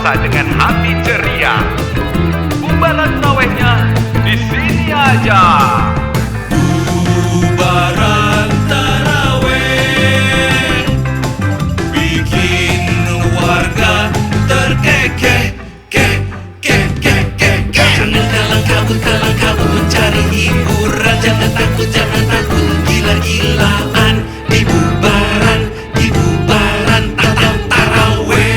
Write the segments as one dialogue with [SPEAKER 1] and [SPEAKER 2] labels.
[SPEAKER 1] berpuasa dengan hati ceria. Bubaran tarawehnya di sini aja.
[SPEAKER 2] Bubaran taraweh bikin warga terkekeh, Jangan kalang kabut mencari hiburan. Jangan takut, gila-gilaan di bubaran taraweh.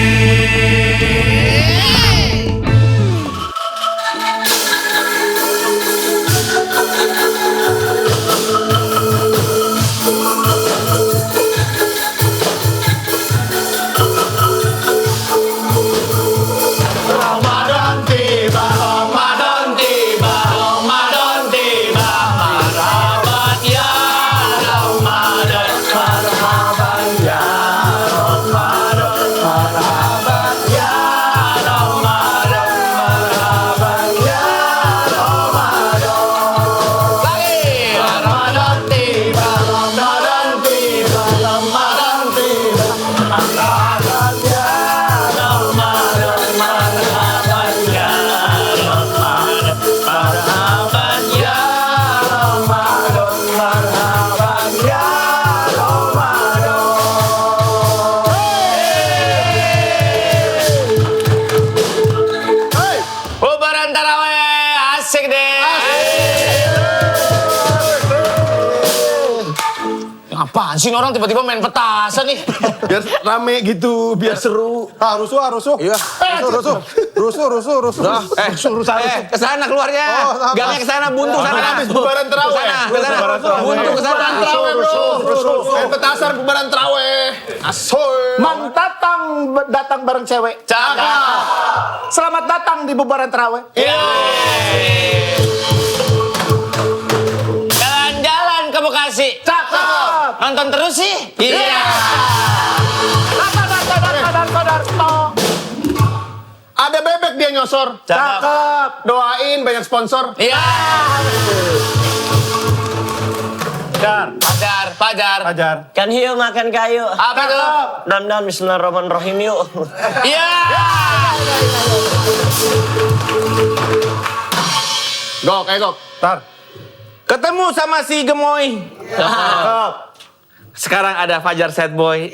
[SPEAKER 2] Ramadan tiba, marhaban ya Ramadan, marhaban ya Ramadan, marhaban ya Ramadan, marhaban ya Ramadan. Lagi Ramadan tiba, marhaban ya Ramadan, marhaban ya Ramadan, marhaban ya Ramadan, marhaban ya Ramadan. Bubaran taraweh asik deh. Apaan sih orang tiba-tiba main petasan nih?
[SPEAKER 3] Biar rame gitu, biar seru. Ah, rusuh. Iya. Rusuh.
[SPEAKER 2] Kesana keluarnya.
[SPEAKER 3] Oh,
[SPEAKER 2] Gangnya kesana, buntu sana.
[SPEAKER 3] Habis bubaran taraweh.
[SPEAKER 2] Kesana. Buntu kesana.
[SPEAKER 3] Taraweh, bro. Main petasan bubaran taraweh. Asoy.
[SPEAKER 4] Mang datang bareng cewek.
[SPEAKER 2] Cakep.
[SPEAKER 4] Selamat datang di bubaran taraweh.
[SPEAKER 2] Jalan-jalan ke Bekasi.
[SPEAKER 4] Cakep.
[SPEAKER 2] Nonton terus sih. Iya.
[SPEAKER 3] Ada bebek dia nyosor.
[SPEAKER 4] Cakep.
[SPEAKER 3] Doain banyak sponsor.
[SPEAKER 2] Iya. Pajar.
[SPEAKER 5] Kan hiu makan kayu.
[SPEAKER 2] Apa tuh?
[SPEAKER 5] Dan bismillahirrahmanirrahim yuk.
[SPEAKER 2] Iya.
[SPEAKER 3] Gok.
[SPEAKER 6] Tar. Ketemu sama si Gemoy. Sekarang ada Fajar Sad Boy.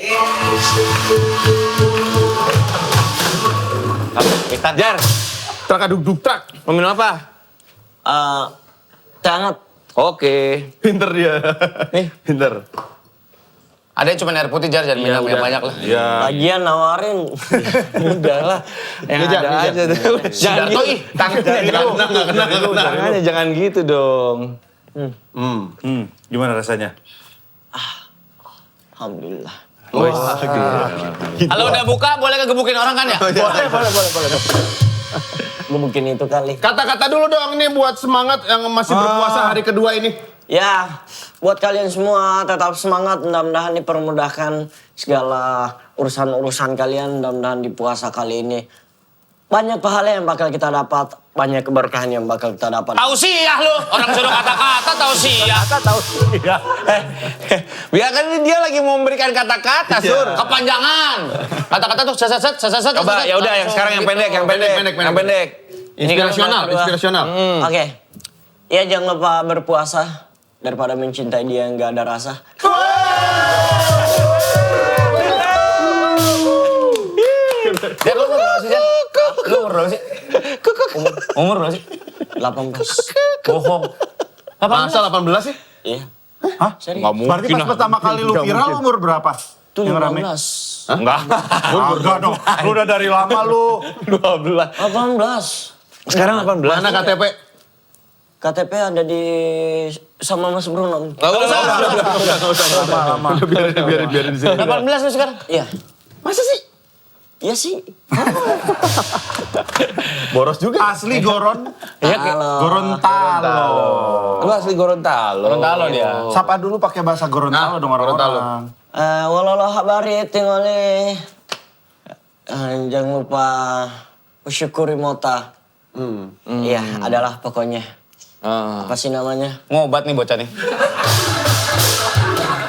[SPEAKER 6] Jar,
[SPEAKER 3] Trak trak.
[SPEAKER 6] mau minum apa?
[SPEAKER 5] Hangat.
[SPEAKER 6] Oke.
[SPEAKER 3] Pinter dia. Pinter.
[SPEAKER 2] Ada yang cuma air putih, Jar, jangan minum yang banyak lah.
[SPEAKER 6] Ya.
[SPEAKER 5] Lagian nawarin.
[SPEAKER 6] Udah lah. Yang
[SPEAKER 3] Ini, Jar,
[SPEAKER 6] ada
[SPEAKER 3] ini,
[SPEAKER 6] aja.
[SPEAKER 3] Jar.
[SPEAKER 6] Jangan gitu.
[SPEAKER 3] Kena.
[SPEAKER 6] Tangannya jangan gitu dong.
[SPEAKER 7] Gimana rasanya?
[SPEAKER 5] Alhamdulillah.
[SPEAKER 2] Kalau udah buka, boleh kegebukin orang kan ya?
[SPEAKER 3] Boleh.
[SPEAKER 5] Gue mungkin itu kali.
[SPEAKER 3] Kata-kata dulu dong nih buat semangat yang masih berpuasa hari kedua ini.
[SPEAKER 5] Ya, buat kalian semua tetap semangat. Mudah-mudahan dipermudahkan segala urusan-urusan kalian. Mudah-mudahan di puasa kali ini banyak pahala yang bakal kita dapat. Banyak keberkahan yang bakal kita dapat.
[SPEAKER 2] Tausiah lu, orang suruh kata-kata tausiah.
[SPEAKER 6] Biarkan dia lagi mau memberikan kata-kata, Sur.
[SPEAKER 2] Kepanjangan. Kata-kata tuh saset.
[SPEAKER 6] Coba ya udah yang sekarang yang pendek.
[SPEAKER 3] Inspirasional.
[SPEAKER 5] Oke. Ya jangan lupa berpuasa daripada mencintai dia yang gak ada rasa.
[SPEAKER 2] Jar, lu umur berapa sih, Jar? Lu umur berapa sih? Umur berapa sih?
[SPEAKER 5] 18.
[SPEAKER 2] Bohong.
[SPEAKER 3] Masa 18 sih?
[SPEAKER 5] Iya.
[SPEAKER 7] Hah?
[SPEAKER 5] Serius.
[SPEAKER 7] Nggak mungkin. Berarti pas pertama kali lu viral umur berapa?
[SPEAKER 5] Itu
[SPEAKER 7] Yang rame?
[SPEAKER 5] 15.
[SPEAKER 6] Enggak.
[SPEAKER 7] Enggak dong. Lu udah dari lama lu.
[SPEAKER 6] 12.
[SPEAKER 5] 18.
[SPEAKER 6] Sekarang 18.
[SPEAKER 3] Mana KTP?
[SPEAKER 5] KTP ada di sama Mas Bruno.
[SPEAKER 6] Enggak usah.
[SPEAKER 7] Lama.
[SPEAKER 3] Biarin di sini.
[SPEAKER 2] 18 lu sekarang?
[SPEAKER 5] Iya.
[SPEAKER 3] Masa sih?
[SPEAKER 5] Iya sih.
[SPEAKER 3] Boros juga.
[SPEAKER 7] Asli Goron.
[SPEAKER 5] Halo.
[SPEAKER 7] Gorontalo.
[SPEAKER 6] Lu asli Gorontalo.
[SPEAKER 2] Gorontalo dia.
[SPEAKER 7] Sapa dulu pakai bahasa Gorontalo dong orang-orang.
[SPEAKER 5] Walau habari tinggali. Jangan lupa bersyukuri mota. Iya, adalah pokoknya. Apa sih namanya?
[SPEAKER 2] Ngobat nih bocah nih.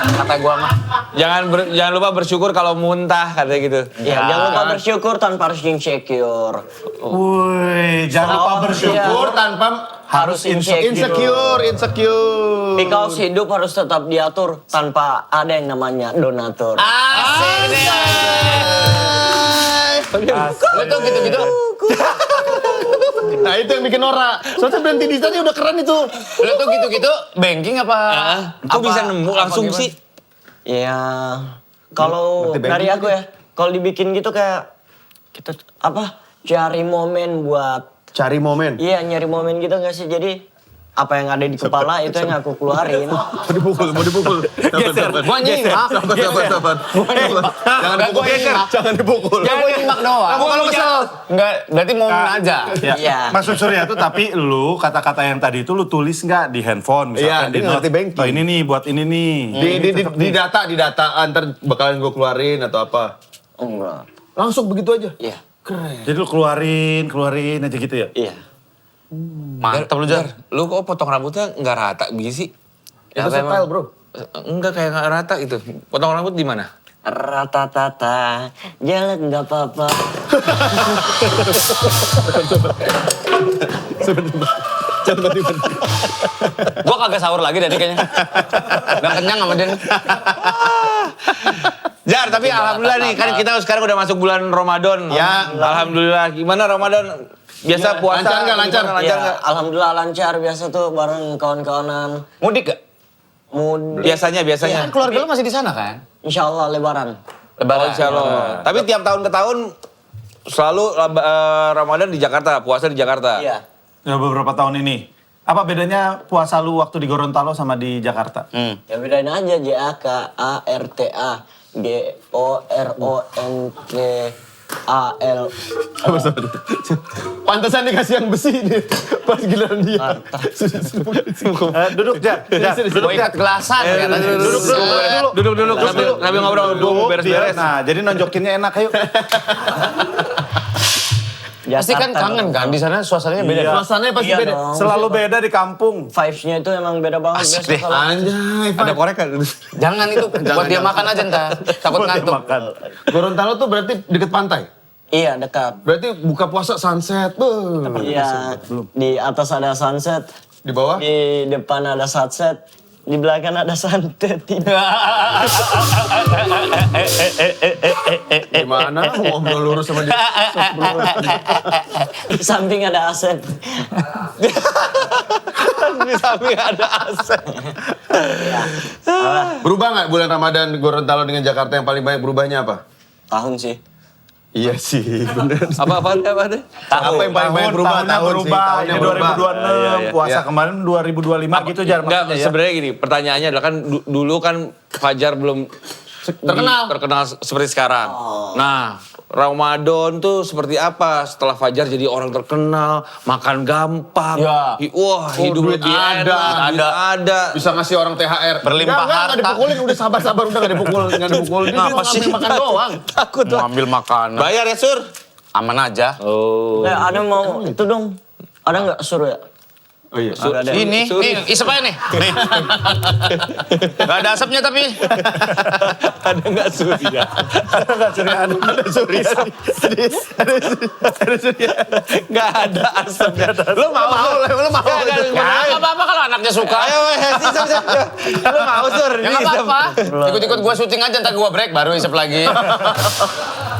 [SPEAKER 2] kata gua mah.
[SPEAKER 6] Jangan lupa bersyukur kalau muntah katanya gitu.
[SPEAKER 5] Ya, jangan lupa bersyukur tanpa harus insecure.
[SPEAKER 7] Woi, jangan lupa bersyukur tanpa harus insecure.
[SPEAKER 5] Because hidup harus tetap diatur tanpa ada yang namanya donatur.
[SPEAKER 2] Asik deh. Betul gitu-gitu.
[SPEAKER 3] Nah itu yang bikin Nora. Soalnya berhenti di sana udah keren itu.
[SPEAKER 2] Lu tuh gitu-gitu banking apa?
[SPEAKER 6] Kok bisa nemu langsung
[SPEAKER 2] gimana?
[SPEAKER 6] sih?
[SPEAKER 5] Ya, kalau
[SPEAKER 3] Berarti
[SPEAKER 5] dari
[SPEAKER 3] banking
[SPEAKER 5] aku ya, kalau dibikin gitu kayak kita cari momen buat
[SPEAKER 3] Cari momen.
[SPEAKER 5] iya nyari momen gitu nggak sih? Jadi apa yang ada di kepala itu yang aku keluarin.
[SPEAKER 3] Mau dipukul.
[SPEAKER 2] Gua nyimak.
[SPEAKER 3] Sabar. Jangan
[SPEAKER 2] Gua nyimak.
[SPEAKER 3] Jangan dipukul.
[SPEAKER 2] Ya gua nyimak doang.
[SPEAKER 3] Kamu kalau kesel.
[SPEAKER 2] Enggak, berarti momen aja.
[SPEAKER 5] Iya.
[SPEAKER 7] Maksud Surya tuh tapi lu kata-kata yang tadi itu lu tulis nggak di handphone
[SPEAKER 3] Iya,
[SPEAKER 7] misalkan di
[SPEAKER 3] dia
[SPEAKER 7] note.
[SPEAKER 3] ngerti banking.
[SPEAKER 7] Oh ini nih buat ini nih.
[SPEAKER 3] Di data ntar bakalan gue keluarin atau apa.
[SPEAKER 5] Enggak.
[SPEAKER 3] Langsung begitu aja.
[SPEAKER 5] Iya.
[SPEAKER 7] Jadi lu keluarin aja gitu ya.
[SPEAKER 5] Iya.
[SPEAKER 2] Mantap lu, Jar.
[SPEAKER 6] Lu kok potong rambutnya nggak rata begini sih?
[SPEAKER 3] Itu style bro.
[SPEAKER 6] Enggak kayak nggak rata gitu. Potong rambut di mana?
[SPEAKER 5] Rata-tata, jelek nggak apa-apa.
[SPEAKER 2] Gua kagak sahur lagi tadi kayaknya. Gak kenyang sama dia.
[SPEAKER 6] Jar, tapi alhamdulillah nih kan kita sekarang udah masuk bulan Ramadan.
[SPEAKER 3] Ya.
[SPEAKER 6] Alhamdulillah. Gimana Ramadan? Biasa puasa
[SPEAKER 3] lancar nggak, lancar?
[SPEAKER 6] gimana,
[SPEAKER 5] Ya,
[SPEAKER 6] nggak?
[SPEAKER 5] alhamdulillah lancar biasa tuh bareng kawan-kawanan.
[SPEAKER 2] Mudik gak?
[SPEAKER 6] Biasanya.
[SPEAKER 2] Kan keluarga lu masih di sana kan?
[SPEAKER 5] Insya Allah lebaran.
[SPEAKER 2] Lebaran.
[SPEAKER 6] Insya Allah. Tapi tiap tahun ke tahun selalu Ramadan di Jakarta, puasa di Jakarta.
[SPEAKER 5] Iya.
[SPEAKER 7] Ya beberapa tahun ini. Apa bedanya puasa lu waktu di Gorontalo sama di Jakarta?
[SPEAKER 5] Ya bedain aja JAKARTA GORONTAL.
[SPEAKER 3] Pantesan dikasih yang besi nih. Pas giliran dia.
[SPEAKER 7] Duduk Jar.
[SPEAKER 2] Gua ikat gelasan katanya.
[SPEAKER 6] Duduk. Sambil ngobrol, gua mau beres-beres.
[SPEAKER 7] Nah, jadi nonjokinnya enak, ayo.
[SPEAKER 2] Pasti kan kangen kan, di sana suasananya beda.
[SPEAKER 7] Iya.
[SPEAKER 3] Suasananya pasti
[SPEAKER 5] Iya
[SPEAKER 3] beda.
[SPEAKER 5] dong.
[SPEAKER 7] Selalu beda di kampung.
[SPEAKER 5] Vibes-nya itu emang beda banget.
[SPEAKER 2] Asik
[SPEAKER 5] biasa
[SPEAKER 2] deh.
[SPEAKER 5] kalau-
[SPEAKER 3] Anjay.
[SPEAKER 6] Ada korek kan?
[SPEAKER 2] Jangan itu, buat dia makan aja ntar. Takut
[SPEAKER 7] Buat dia
[SPEAKER 2] ngantuk.
[SPEAKER 7] makan.
[SPEAKER 3] Gorontalo tuh berarti deket pantai.
[SPEAKER 5] Iya dekat.
[SPEAKER 3] Berarti buka puasa sunset.
[SPEAKER 5] Iya. Di atas ada sunset.
[SPEAKER 3] Di bawah?
[SPEAKER 5] Di depan ada sunset. Di belakang ada santet.
[SPEAKER 3] Gimana? Ngobrol lurus sama dia.
[SPEAKER 5] Di samping ada Asep.
[SPEAKER 6] Di samping ada aset.
[SPEAKER 3] Berubah nggak bulan Ramadan Gorontalo dengan Jakarta yang paling banyak berubahnya apa?
[SPEAKER 5] Tahun sih.
[SPEAKER 3] Iya sih, bener.
[SPEAKER 6] Apa ada?
[SPEAKER 3] Apa yang paling banyak berubah?
[SPEAKER 7] Tahunnya berubah.
[SPEAKER 3] Tahunnya
[SPEAKER 7] Ini
[SPEAKER 3] berubah.
[SPEAKER 7] 2026, puasa
[SPEAKER 3] Iya.
[SPEAKER 7] kemarin 2025 gitu Jar
[SPEAKER 6] Enggak,
[SPEAKER 7] maksudnya ya.
[SPEAKER 6] sebenarnya gini, pertanyaannya adalah kan dulu kan Fajar belum terkenal seperti sekarang. Nah, Ramadan tuh seperti apa setelah Fajar jadi orang terkenal, makan gampang.
[SPEAKER 2] Ya.
[SPEAKER 6] Wah, hidup
[SPEAKER 3] duit
[SPEAKER 6] lebih enak, duit ada.
[SPEAKER 3] Bisa ngasih orang THR.
[SPEAKER 2] Berlimpah
[SPEAKER 3] Nggak,
[SPEAKER 2] harta.
[SPEAKER 3] dipukulin, udah sabar-sabar, udah nggak dipukul. Nggak dipukul. Dia
[SPEAKER 2] Apa
[SPEAKER 3] cuma
[SPEAKER 2] sih?
[SPEAKER 3] ngambil makan doang.
[SPEAKER 6] Takut
[SPEAKER 2] Mau ambil makanan.
[SPEAKER 6] Bayar ya, Sur?
[SPEAKER 2] Aman aja.
[SPEAKER 6] Oh.
[SPEAKER 5] Ada mau itu dong. Ada nggak suruh ya?
[SPEAKER 3] Oh iya.
[SPEAKER 2] Ini, isep aja nih. Nih. Gak ada asapnya tapi.
[SPEAKER 6] Ada nggak Surya? Nggak ada asapnya. Lu mau?
[SPEAKER 3] Lu mau?
[SPEAKER 2] Ya, apa-apa kalau anaknya suka.
[SPEAKER 6] Ayo, sip. Lu mau, Sur?
[SPEAKER 2] Ya nggak apa-apa. Ikut-ikut gua syuting aja, ntar gua break baru isep lagi.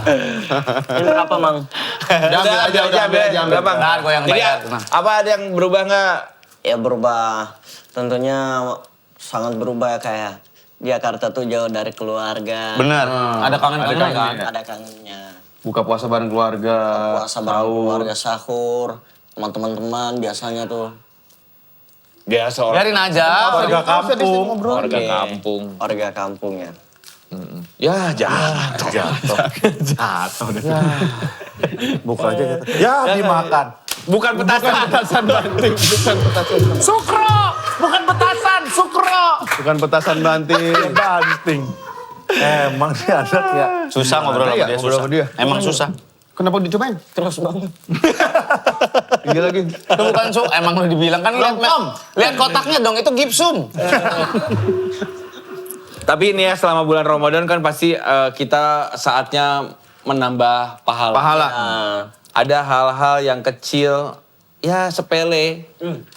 [SPEAKER 5] Ini berapa mang?
[SPEAKER 3] Ambil aja, ambil aja.
[SPEAKER 6] Gampang.
[SPEAKER 2] Ntar gua yang
[SPEAKER 6] Jadi,
[SPEAKER 2] bayar.
[SPEAKER 6] apa ada yang berubah nggak?
[SPEAKER 5] Ya berubah. Tentunya sangat berubah ya kayak Jakarta tuh jauh dari keluarga.
[SPEAKER 2] Bener. Ada kangen-kangen
[SPEAKER 3] kangen
[SPEAKER 2] kan?
[SPEAKER 3] ya.
[SPEAKER 5] Ada kangennya.
[SPEAKER 3] Buka puasa bareng keluarga.
[SPEAKER 5] Puasa bareng keluarga sahur. Sama teman-teman biasanya tuh.
[SPEAKER 6] Biasa orang.
[SPEAKER 2] Biarin aja.
[SPEAKER 7] Warga kampung.
[SPEAKER 6] Warga kampung.
[SPEAKER 5] Warga kampung ya.
[SPEAKER 6] Ya, jatuh.
[SPEAKER 7] Buka aja gitu. Ya, dimakan.
[SPEAKER 6] Bukan petasan.
[SPEAKER 7] Sukro! Bukan petasan, sukro!
[SPEAKER 3] Bukan petasan banting.
[SPEAKER 7] Banting. Emang si anak ya.
[SPEAKER 2] Susah ngobrol sama
[SPEAKER 3] Iya,
[SPEAKER 2] dia,
[SPEAKER 3] ngobrol
[SPEAKER 2] susah.
[SPEAKER 3] sama dia.
[SPEAKER 2] Emang susah.
[SPEAKER 3] Kenapa dicobain?
[SPEAKER 5] Terus banget.
[SPEAKER 3] Iya lagi.
[SPEAKER 2] Itu bukan emang lu dibilang kan lihat kotaknya dong, itu gipsum.
[SPEAKER 6] Tapi ini ya selama bulan Ramadan kan pasti kita saatnya menambah pahala.
[SPEAKER 2] Pahala.
[SPEAKER 6] Ada hal-hal yang kecil, ya sepele,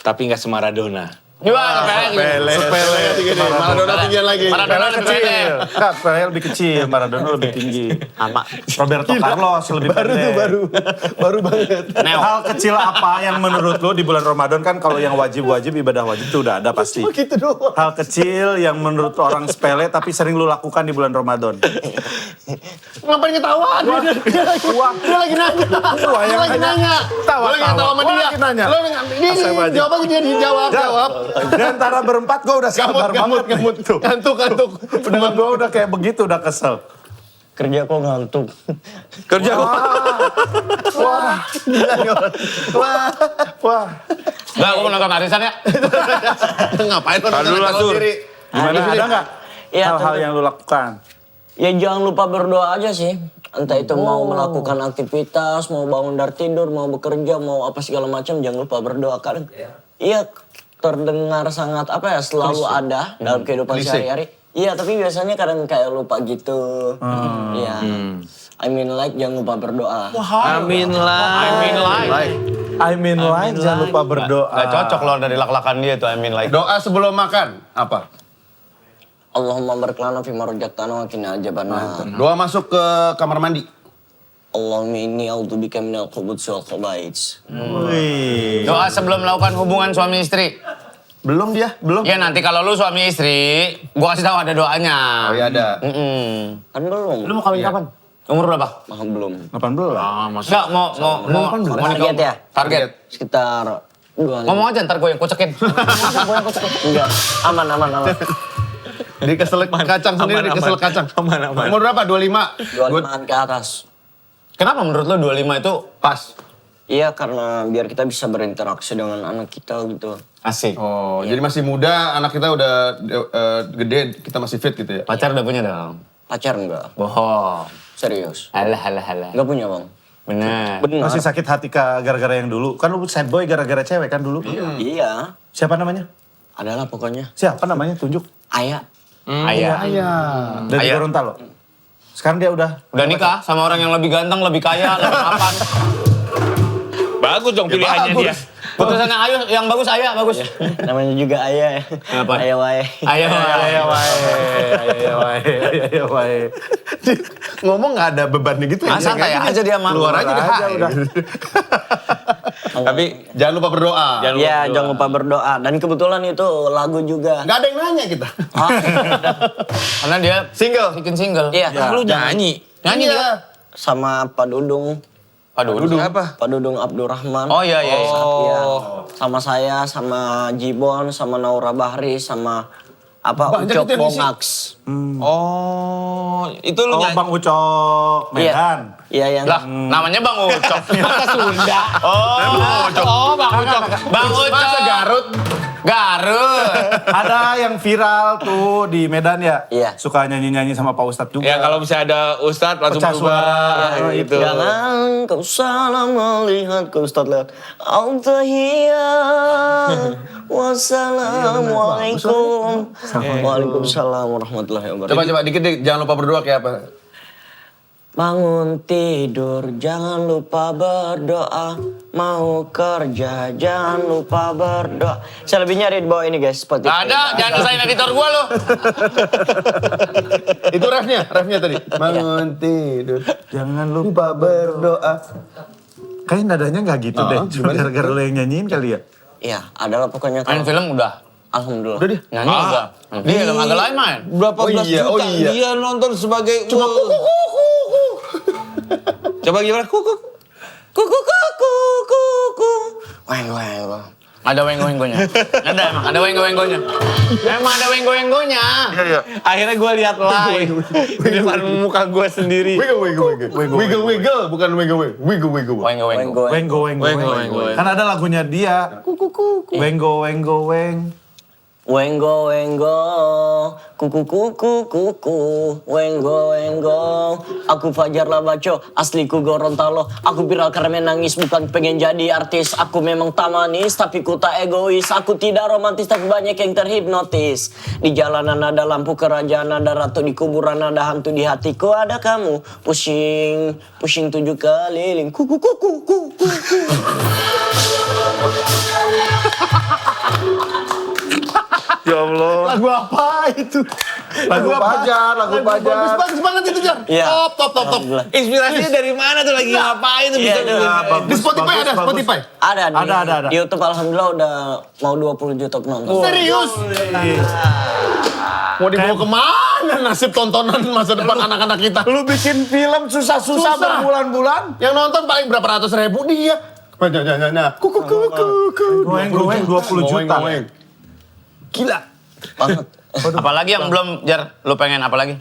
[SPEAKER 6] tapi nggak semaradona.
[SPEAKER 2] Gimana sepele?
[SPEAKER 3] Sepele tinggi nih. Maradona tinggian lagi.
[SPEAKER 2] Maradona lebih pendek.
[SPEAKER 7] Enggak, Pelé lebih kecil, Maradona lebih tinggi.
[SPEAKER 5] Sama.
[SPEAKER 7] Roberto Carlos lebih pendek.
[SPEAKER 3] Baru banget.
[SPEAKER 7] Hal kecil apa yang menurut lo di bulan Ramadan kan kalau yang wajib-wajib, ibadah wajib itu udah ada pasti.
[SPEAKER 3] Gitu doang.
[SPEAKER 7] Hal kecil yang menurut orang sepele tapi sering lo lakukan di bulan Ramadan.
[SPEAKER 3] Ngapain ketawa? Dia lagi nanya. Dia lagi nanya.
[SPEAKER 7] Tawa,
[SPEAKER 3] Gue lagi ketawa sama
[SPEAKER 7] Gua
[SPEAKER 3] dia.
[SPEAKER 7] lagi nanya.
[SPEAKER 3] Lo ini jawab aja dia dijawab.
[SPEAKER 7] Di antara berempat gue udah sabar banget.
[SPEAKER 3] Kantuk.
[SPEAKER 7] Dengan gue udah kayak begitu, udah kesel.
[SPEAKER 5] Kerja kok ngantuk.
[SPEAKER 6] Kerja
[SPEAKER 7] Wah.
[SPEAKER 2] Nggak, gue mau nonton arisan ya.
[SPEAKER 3] Ngapain lo
[SPEAKER 6] Tahan dulu lah, Sur.
[SPEAKER 7] Gimana, ada nggak
[SPEAKER 5] Iya,
[SPEAKER 7] hal-hal
[SPEAKER 5] tentu.
[SPEAKER 7] yang lo lakukan?
[SPEAKER 5] Ya jangan lupa berdoa aja sih. Entah itu mau melakukan aktivitas, mau bangun dari tidur, mau bekerja, mau apa segala macam, jangan lupa berdoa. Kadang, iya terdengar sangat apa ya, selalu ada dalam kehidupan sehari-hari. Iya, tapi biasanya kadang kayak lupa gitu. Iya. I mean like jangan lupa berdoa.
[SPEAKER 6] Amin lah.
[SPEAKER 7] I mean like, jangan lupa berdoa.
[SPEAKER 2] Gak cocok loh dari lak-lakan dia tuh, I mean like.
[SPEAKER 3] Doa sebelum makan apa?
[SPEAKER 5] Allahumma barik fi ma razaqtana wa qina adzabannar.
[SPEAKER 3] Doa masuk ke kamar mandi.
[SPEAKER 5] Allahumma inni a'udzubika minal khubuthi wal khaba'its.
[SPEAKER 2] Doa sebelum melakukan hubungan suami istri.
[SPEAKER 3] Belum dia, belum.
[SPEAKER 2] Ya nanti kalau lu suami istri, gua kasih tahu ada doanya.
[SPEAKER 3] Oh iya ada.
[SPEAKER 5] Kan belum.
[SPEAKER 2] Lu mau kawin kapan? Umur berapa?
[SPEAKER 5] Belum.
[SPEAKER 7] 18.
[SPEAKER 2] Enggak, mau nikah.
[SPEAKER 5] Target ya?
[SPEAKER 2] Target.
[SPEAKER 5] Sekitar 25.
[SPEAKER 2] Ngomong aja ntar gue yang kocekin.
[SPEAKER 5] Enggak. Aman.
[SPEAKER 3] Di kesel kacang sendiri, di kesel kacang.
[SPEAKER 6] Aman.
[SPEAKER 3] Umur berapa? 25?
[SPEAKER 5] 25 ke atas.
[SPEAKER 2] Kenapa menurut lu 25 itu
[SPEAKER 3] Pas.
[SPEAKER 5] Iya, karena biar kita bisa berinteraksi dengan anak kita gitu.
[SPEAKER 2] asik?
[SPEAKER 3] Oh, jadi masih muda, anak kita udah gede, kita masih fit gitu ya?
[SPEAKER 2] Pacar udah punya dong?
[SPEAKER 5] Pacar enggak?
[SPEAKER 2] Bohong.
[SPEAKER 5] Serius.
[SPEAKER 2] Alah.
[SPEAKER 5] Enggak punya, Bang.
[SPEAKER 2] Bener.
[SPEAKER 5] Benar.
[SPEAKER 7] Masih sakit hati gara-gara yang dulu. Kan lu sad boy gara-gara cewek kan dulu?
[SPEAKER 5] Iya.
[SPEAKER 7] Siapa namanya?
[SPEAKER 5] Adalah pokoknya.
[SPEAKER 7] Siapa namanya? Tunjuk.
[SPEAKER 5] Ayah.
[SPEAKER 2] Ayah.
[SPEAKER 7] Dari
[SPEAKER 2] Ayah.
[SPEAKER 7] Gorontalo. Sekarang dia udah
[SPEAKER 2] Udah nikah sama orang yang lebih ganteng, lebih kaya, lebih mapan.
[SPEAKER 6] Bagus dong pilihannya dia.
[SPEAKER 2] Putusannya Ayu yang bagus, Ayah bagus.
[SPEAKER 5] Namanya juga ayah ya.
[SPEAKER 2] Apa?
[SPEAKER 5] Ayah wae.
[SPEAKER 2] Ayah.
[SPEAKER 7] wae.
[SPEAKER 3] Ngomong nggak ada bebannya gitu ya?
[SPEAKER 2] Santai aja dia mah.
[SPEAKER 3] Keluar aja udah.
[SPEAKER 6] Tapi
[SPEAKER 3] Jangan lupa berdoa.
[SPEAKER 5] Iya, jangan lupa berdoa. Dan kebetulan itu lagu juga.
[SPEAKER 3] Nggak ada yang nanya kita.
[SPEAKER 2] Karena dia
[SPEAKER 3] Single.
[SPEAKER 2] bikin single.
[SPEAKER 5] Iya.
[SPEAKER 6] lu nyanyi.
[SPEAKER 2] Nyanyi
[SPEAKER 3] Iya.
[SPEAKER 2] dia.
[SPEAKER 5] Sama Pak Dudung.
[SPEAKER 2] Aduh.
[SPEAKER 6] Apa?
[SPEAKER 5] Pak Dudung Abdurrahman.
[SPEAKER 2] Oh iya.
[SPEAKER 5] Iya. Sama saya, sama Jibon, sama Naura Bahri, sama apa
[SPEAKER 3] Banyak
[SPEAKER 5] Ucok
[SPEAKER 3] itu yang ngisi.
[SPEAKER 5] Bongaks.
[SPEAKER 6] Oh, itu lu
[SPEAKER 7] Oh,
[SPEAKER 6] nyanyi.
[SPEAKER 7] Bang Ucok Medan.
[SPEAKER 5] Iya yang
[SPEAKER 2] Lah, namanya Bang Ucok. Masa Sunda. Oh, Bang Ucok. Bang Ucok.
[SPEAKER 3] Masa Garut?
[SPEAKER 2] Garut.
[SPEAKER 7] Ada yang viral tuh di Medan ya?
[SPEAKER 5] Iya.
[SPEAKER 7] Suka nyanyi-nyanyi sama Pak Ustadz juga.
[SPEAKER 6] Ya kalau misalnya ada Ustadz langsung
[SPEAKER 7] Pecah
[SPEAKER 6] berubah.
[SPEAKER 7] suara,
[SPEAKER 6] Ya,
[SPEAKER 7] itu.
[SPEAKER 5] Jangan kau salah melihat ke Ustadz lewat Al-Tahiyat Wassalamualaikum Waalaikumsalam warahmatullahi wabarakatuh.
[SPEAKER 3] Coba dikit jangan lupa berdoa kayak apa?
[SPEAKER 5] Bangun tidur jangan lupa berdoa. Mau kerja jangan lupa berdoa. Selebihnya ada di bawah ini guys. Spotify.
[SPEAKER 2] Gak ada, jangan usahain editor gua lo.
[SPEAKER 3] Itu refnya tadi. Bangun tidur.
[SPEAKER 7] Jangan lupa
[SPEAKER 3] Berdoa.
[SPEAKER 7] Kayaknya nadanya nggak gitu deh. Cuma gara-gara lo yang nyanyiin kali ya?
[SPEAKER 5] Iya, adalah pokoknya
[SPEAKER 2] Main
[SPEAKER 5] kalau
[SPEAKER 2] film udah.
[SPEAKER 5] alhamdullah.
[SPEAKER 3] Udah dia.
[SPEAKER 2] Nyanyi udah. Dia film agak lain main.
[SPEAKER 6] Berapa
[SPEAKER 3] Oh
[SPEAKER 6] belas
[SPEAKER 3] iya,
[SPEAKER 6] juta
[SPEAKER 3] oh iya.
[SPEAKER 6] dia nonton sebagai
[SPEAKER 3] Cuma
[SPEAKER 6] Coba gimana? Kuku.
[SPEAKER 5] Weng weng.
[SPEAKER 2] Ada wenggo-wenggonya. Ada emang, ada wenggo-wenggonya. Emang ada wenggo-wenggonya.
[SPEAKER 6] Akhirnya gue lihat live di depan muka gue sendiri.
[SPEAKER 3] Wiggle, bukan wiggle.
[SPEAKER 2] Wenggo-wenggo.
[SPEAKER 7] Wenggo, wenggo. Kan ada lagunya dia. Wenggo, wenggo, weng.
[SPEAKER 5] Wenggo wenggo Kuku kuku kuku, wenggo wenggo. Aku Fajar Labaco, asliku Gorontalo. Aku viral karena menangis, bukan pengen jadi artis. Aku memang tak manis, tapi ku tak egois. Aku tidak romantis, tapi banyak yang terhipnotis. Di jalanan ada lampu kerajaan, ada ratu di kuburan, ada hantu di hatiku. Ada kamu, pusing 7 keliling. Kuku kuku kuku.
[SPEAKER 7] Ya Allah.
[SPEAKER 3] Lagu apa itu?
[SPEAKER 7] Lagu Fajar, lagu Fajar.
[SPEAKER 3] Bagus banget itu, Jar.
[SPEAKER 5] Iya.
[SPEAKER 3] Top.
[SPEAKER 5] Alhamdulillah.
[SPEAKER 6] Inspirasinya dari mana tuh lagi ngapain tuh
[SPEAKER 5] Iya,
[SPEAKER 6] bisa
[SPEAKER 5] iya.
[SPEAKER 3] Di Spotify ada, Spotify.
[SPEAKER 5] Ada di
[SPEAKER 7] Ada.
[SPEAKER 5] di YouTube alhamdulillah udah mau 20 juta penonton.
[SPEAKER 3] Serius? Mau dibawa kemana nasib tontonan masa depan anak-anak kita?
[SPEAKER 4] Lu bikin film susah-susah
[SPEAKER 3] Susah.
[SPEAKER 4] berbulan-bulan.
[SPEAKER 3] Yang nonton paling berapa ratus ribu dia. Nah. Kuku.
[SPEAKER 7] Goeng 20 juta.
[SPEAKER 3] Gila.
[SPEAKER 5] Banget.
[SPEAKER 2] Apalagi yang belum, Jar? Lu pengen apa lagi?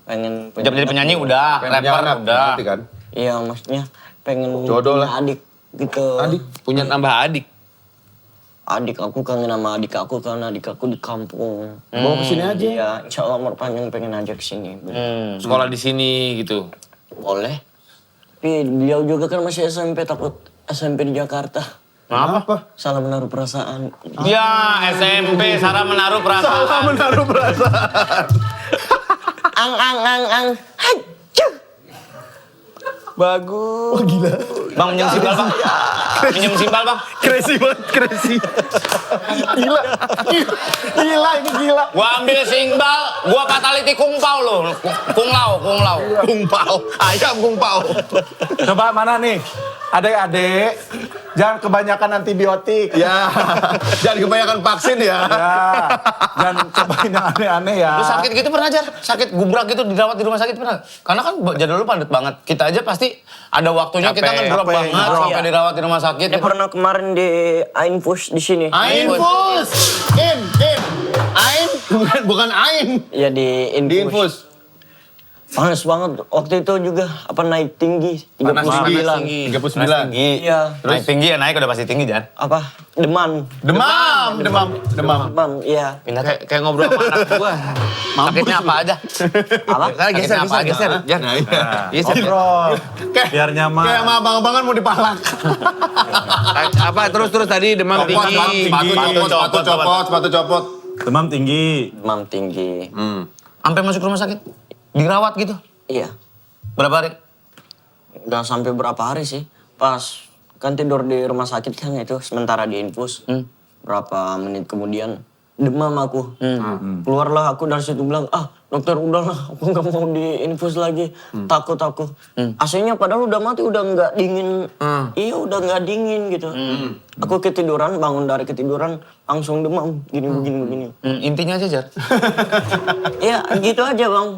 [SPEAKER 5] Pengen
[SPEAKER 2] Jadi penyanyi udah, rapper udah.
[SPEAKER 3] kan?
[SPEAKER 5] Iya maksudnya pengen
[SPEAKER 3] Jodoh
[SPEAKER 5] punya
[SPEAKER 3] lah.
[SPEAKER 5] adik gitu.
[SPEAKER 6] punya tambah adik.
[SPEAKER 5] Adik aku kangen sama adik aku karena adik aku di kampung.
[SPEAKER 3] Bawa kesini aja.
[SPEAKER 5] Iya, insya Allah umur panjang pengen ajak sini.
[SPEAKER 6] Sekolah di sini gitu.
[SPEAKER 5] Boleh. Tapi beliau juga kan masih SMP, takut SMP di Jakarta.
[SPEAKER 3] Apa?
[SPEAKER 5] Salah menaruh perasaan.
[SPEAKER 2] Ya, SMP, Sarah menaruh perasaan.
[SPEAKER 3] Salah menaruh perasaan.
[SPEAKER 5] Ang. Hajuh.
[SPEAKER 3] Bagus. Oh gila.
[SPEAKER 2] Bang, minjem simbal, Bang. Minjem simbal, Bang.
[SPEAKER 3] Crazy banget, crazy. Gila. Gila, ini gila.
[SPEAKER 2] Gua ambil simbal, gua fatality kungpau lo. Kunglau.
[SPEAKER 3] Kungpau. Ayam kungpau.
[SPEAKER 7] Coba mana nih? Adik-adik, jangan kebanyakan antibiotik.
[SPEAKER 3] Ya. Jangan kebanyakan vaksin ya.
[SPEAKER 7] Ya, jangan cobain yang aneh-aneh ya.
[SPEAKER 2] Lu sakit gitu pernah, Jar? Sakit gubrak gitu dirawat di rumah sakit pernah? Karena kan jadwal lu padat banget. Kita aja pasti ada waktunya kita kan drop banget sampai
[SPEAKER 5] Iya.
[SPEAKER 2] dirawat di rumah sakit.
[SPEAKER 5] Ini pernah kemarin di Ainfus di sini.
[SPEAKER 3] Infus. In. Ain. Bukan Ain.
[SPEAKER 5] Ya di
[SPEAKER 3] Di
[SPEAKER 5] Infus.
[SPEAKER 3] infus.
[SPEAKER 5] Panas banget. Waktu itu juga naik tinggi. 39.
[SPEAKER 3] 39.
[SPEAKER 5] Iya.
[SPEAKER 2] Naik tinggi ya naik udah pasti tinggi, Jar.
[SPEAKER 5] Apa? Demam.
[SPEAKER 3] Demam.
[SPEAKER 5] Iya.
[SPEAKER 6] Kayak ngobrol sama anak gua.
[SPEAKER 2] Sakitnya apa aja?
[SPEAKER 5] Apa?
[SPEAKER 2] Sakitnya apa aja?
[SPEAKER 6] Jan. Geser.
[SPEAKER 7] Ngobrol. Biar nyaman.
[SPEAKER 3] Kayak sama abang-abangan mau dipalak.
[SPEAKER 6] Apa terus tadi demam tinggi.
[SPEAKER 3] Sepatu copot.
[SPEAKER 7] Demam tinggi.
[SPEAKER 5] Demam tinggi.
[SPEAKER 2] Sampai masuk rumah sakit? Dirawat gitu?
[SPEAKER 5] Iya.
[SPEAKER 2] Berapa hari?
[SPEAKER 5] Gak sampai berapa hari sih. Pas kan tidur di rumah sakit kan itu sementara di infus. Berapa menit kemudian demam aku. Keluarlah aku dari situ bilang, dokter udahlah aku gak mau di infus lagi. Takut aku. AC-nya padahal udah mati, udah gak dingin. Iya udah gak dingin gitu. Aku ketiduran, bangun dari ketiduran langsung demam. Begini.
[SPEAKER 2] Intinya aja, Jar.
[SPEAKER 5] Iya gitu aja bang.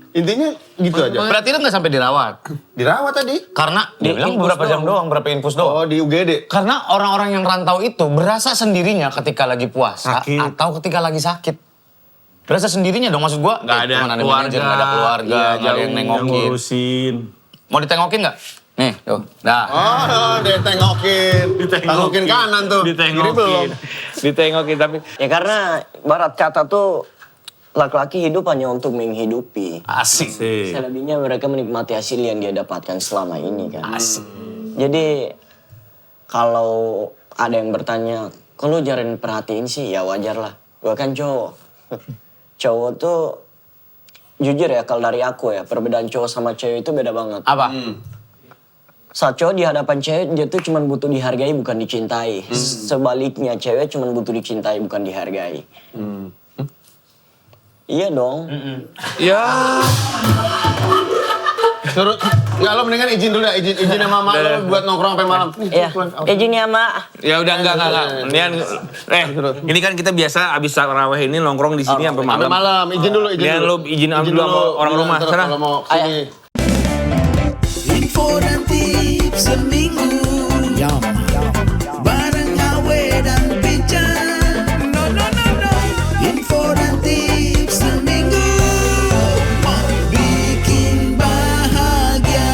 [SPEAKER 3] Intinya gitu aja.
[SPEAKER 2] Berarti lu nggak sampai dirawat?
[SPEAKER 3] Dirawat tadi.
[SPEAKER 2] Karena dia bilang
[SPEAKER 5] infus
[SPEAKER 2] beberapa jam doang, berapa infus doang.
[SPEAKER 3] Oh, di UGD.
[SPEAKER 2] Karena orang-orang yang rantau itu berasa sendirinya ketika lagi puasa
[SPEAKER 7] Sakit.
[SPEAKER 2] atau ketika lagi sakit. Berasa sendirinya dong, maksud gua.
[SPEAKER 6] Nggak ada
[SPEAKER 2] cuman
[SPEAKER 6] keluarga.
[SPEAKER 2] manajer, nggak ada keluarga,
[SPEAKER 6] Iya,
[SPEAKER 2] nggak ada yang
[SPEAKER 6] jauh.
[SPEAKER 7] Yang
[SPEAKER 2] nengokin.
[SPEAKER 7] ngurusin.
[SPEAKER 2] Mau ditengokin nggak? Nih, tuh. Dah.
[SPEAKER 3] Oh, ditengokin. Tengokin kanan tuh. Kiri belum.
[SPEAKER 6] Ditengokin tapi
[SPEAKER 5] Ya karena barat kata tuh laki-laki hidup hanya untuk menghidupi.
[SPEAKER 2] Asik.
[SPEAKER 5] Selebihnya mereka menikmati hasil yang dia dapatkan selama ini kan.
[SPEAKER 2] Asik.
[SPEAKER 5] Jadi kalau ada yang bertanya, kalau jarang perhatiin sih ya wajar lah. Gue kan cowok. Cowok tuh jujur ya kalau dari aku ya perbedaan cowok sama cewek itu beda banget.
[SPEAKER 2] Apa?
[SPEAKER 5] Saat cowok di hadapan cewek dia tuh cuma butuh dihargai bukan dicintai. Sebaliknya cewek cuma butuh dicintai bukan dihargai. Iya dong.
[SPEAKER 6] ya
[SPEAKER 3] Suruh, enggak lo mendingan izin dulu ya, izin sama mama lo buat nongkrong sampai malam.
[SPEAKER 5] Iya. Izin ya mak.
[SPEAKER 6] ya udah enggak. Mendingan ini kan kita biasa abis tarawih ini nongkrong di sini sampai
[SPEAKER 3] Sampai
[SPEAKER 6] malam.
[SPEAKER 3] malam, izin dulu, izin
[SPEAKER 6] Mendingan
[SPEAKER 3] dulu.
[SPEAKER 6] lo izin dulu sama orang rumah
[SPEAKER 3] Terus
[SPEAKER 6] sana.
[SPEAKER 3] kalau mau sini.
[SPEAKER 8] Info dan tips seminggu bareng Awe dan Pican. No. Info dan tips seminggu bikin bahagia.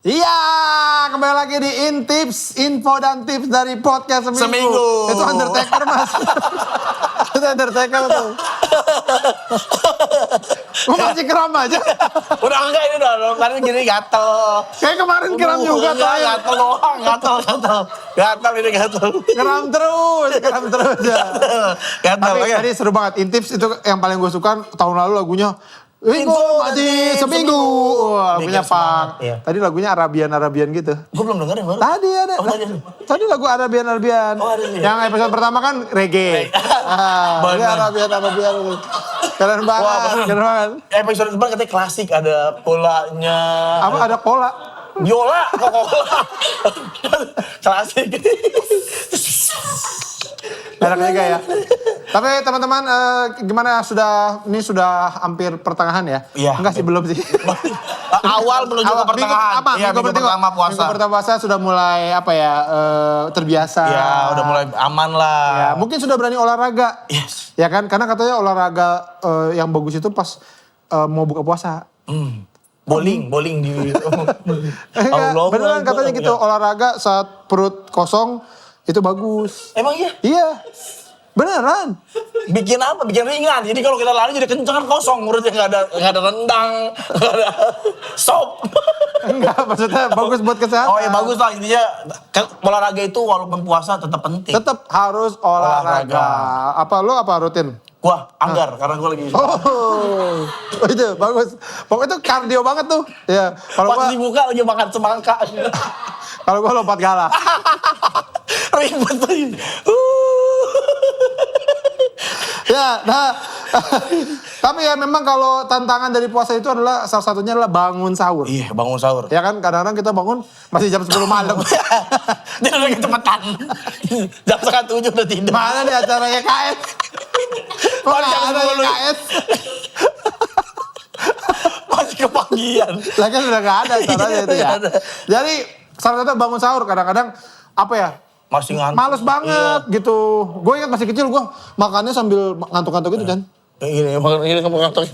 [SPEAKER 3] Iya, kembali lagi lagi di Intips, info dan tips dari podcast seminggu. Itu Undertaker Mas. Itu Undertaker tuh. Gue masih kram aja.
[SPEAKER 2] Udah enggak ini udah kemarin gini gatel.
[SPEAKER 3] Kayak kemarin kram juga tuh.
[SPEAKER 2] Gatel doang, gatel. Gatel ini gatel.
[SPEAKER 3] Kram terus ya.
[SPEAKER 2] Gatel.
[SPEAKER 3] Tapi tadi seru banget. Intips itu yang paling gue suka tahun lalu lagunya. Info mati seminggu. Wah, lagunya Pak.
[SPEAKER 2] Iya.
[SPEAKER 3] Tadi lagunya Arabian gitu.
[SPEAKER 2] Gue belum dengerin baru.
[SPEAKER 3] Tadi ada. Tadi lagu Arabian.
[SPEAKER 2] Oh, ada sih.
[SPEAKER 3] Yang episode pertama kan reggae. Ini Arabian. Keren banget.
[SPEAKER 2] Episode depan katanya klasik, ada polanya.
[SPEAKER 3] Apa ada cola?
[SPEAKER 2] Biola, kok cola. Klasik.
[SPEAKER 3] Enak juga ya. Tapi teman-teman gimana ini sudah hampir pertengahan ya?
[SPEAKER 2] Iya.
[SPEAKER 3] Enggak sih, belum sih.
[SPEAKER 2] Awal menuju ke pertengahan.
[SPEAKER 3] Minggu pertama puasa. Minggu pertama puasa sudah mulai terbiasa.
[SPEAKER 2] Ya, udah mulai aman lah.
[SPEAKER 3] Ya, mungkin sudah berani olahraga.
[SPEAKER 2] Yes.
[SPEAKER 3] Ya kan? Karena katanya olahraga yang bagus itu pas mau buka puasa.
[SPEAKER 2] Bowling di
[SPEAKER 3] Enggak, beneran katanya gitu. Olahraga saat perut kosong itu bagus.
[SPEAKER 2] Emang iya?
[SPEAKER 3] Iya. Beneran.
[SPEAKER 2] Bikin apa? Bikin ringan. Jadi kalau kita lari jadi kencang kan kosong. Menurutnya nggak ada rendang, nggak ada sop.
[SPEAKER 3] Enggak, maksudnya bagus buat kesehatan.
[SPEAKER 2] Oh ya bagus lah intinya. Olahraga itu walaupun puasa tetap penting.
[SPEAKER 3] Tetap harus olahraga. Apa rutin?
[SPEAKER 2] Gua anggar karena gua lagi.
[SPEAKER 3] Oh, itu bagus. Pokoknya itu kardio banget tuh. Ya, kalau
[SPEAKER 2] Pas
[SPEAKER 3] gua
[SPEAKER 2] dibuka lagi makan semangka.
[SPEAKER 3] kalau gua lompat galah.
[SPEAKER 2] Ribet banget.
[SPEAKER 3] Ya, nah. Tapi ya memang kalau tantangan dari puasa itu adalah salah satunya adalah bangun sahur.
[SPEAKER 2] Iya, bangun sahur.
[SPEAKER 3] Ya kan kadang-kadang kita bangun masih jam 10 malam.
[SPEAKER 2] Dia udah kecepatan. Jam 7 udah tidur.
[SPEAKER 3] Mana nih acara YKS?
[SPEAKER 2] Mana jam
[SPEAKER 3] ada
[SPEAKER 2] 10?
[SPEAKER 3] YKS?
[SPEAKER 2] Masih kepagian.
[SPEAKER 3] Lagi kan udah gak ada acaranya itu ya.
[SPEAKER 2] Nggak ada.
[SPEAKER 3] Jadi salah satu bangun sahur kadang-kadang apa ya?
[SPEAKER 2] Masih ngantuk.
[SPEAKER 3] Males banget gitu. Gue ingat masih kecil gue makannya sambil ngantuk-ngantuk gitu kan.
[SPEAKER 2] Ini kamu ngantuk.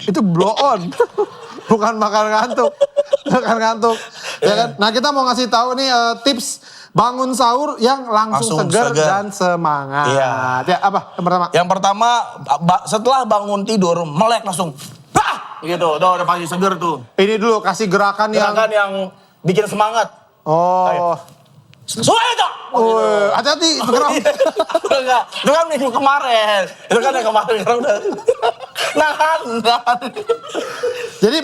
[SPEAKER 3] Itu blow on. Bukan makan ngantuk. Makan ngantuk. Ya kan? Nah kita mau ngasih tahu nih tips bangun sahur yang langsung segar dan semangat.
[SPEAKER 2] Iya.
[SPEAKER 3] Ya apa yang pertama?
[SPEAKER 2] Yang pertama setelah bangun tidur melek langsung. Bah! Gitu, udah pasti seger tuh.
[SPEAKER 3] Ini dulu kasih gerakan
[SPEAKER 2] yang bikin semangat.
[SPEAKER 3] Oh.
[SPEAKER 2] Suara itu!
[SPEAKER 3] Hati-hati, itu gerak.
[SPEAKER 2] Enggak, itu kan minggu kemarin. Itu kan yang kemarin, sekarang udah. Nahan.
[SPEAKER 3] Jadi,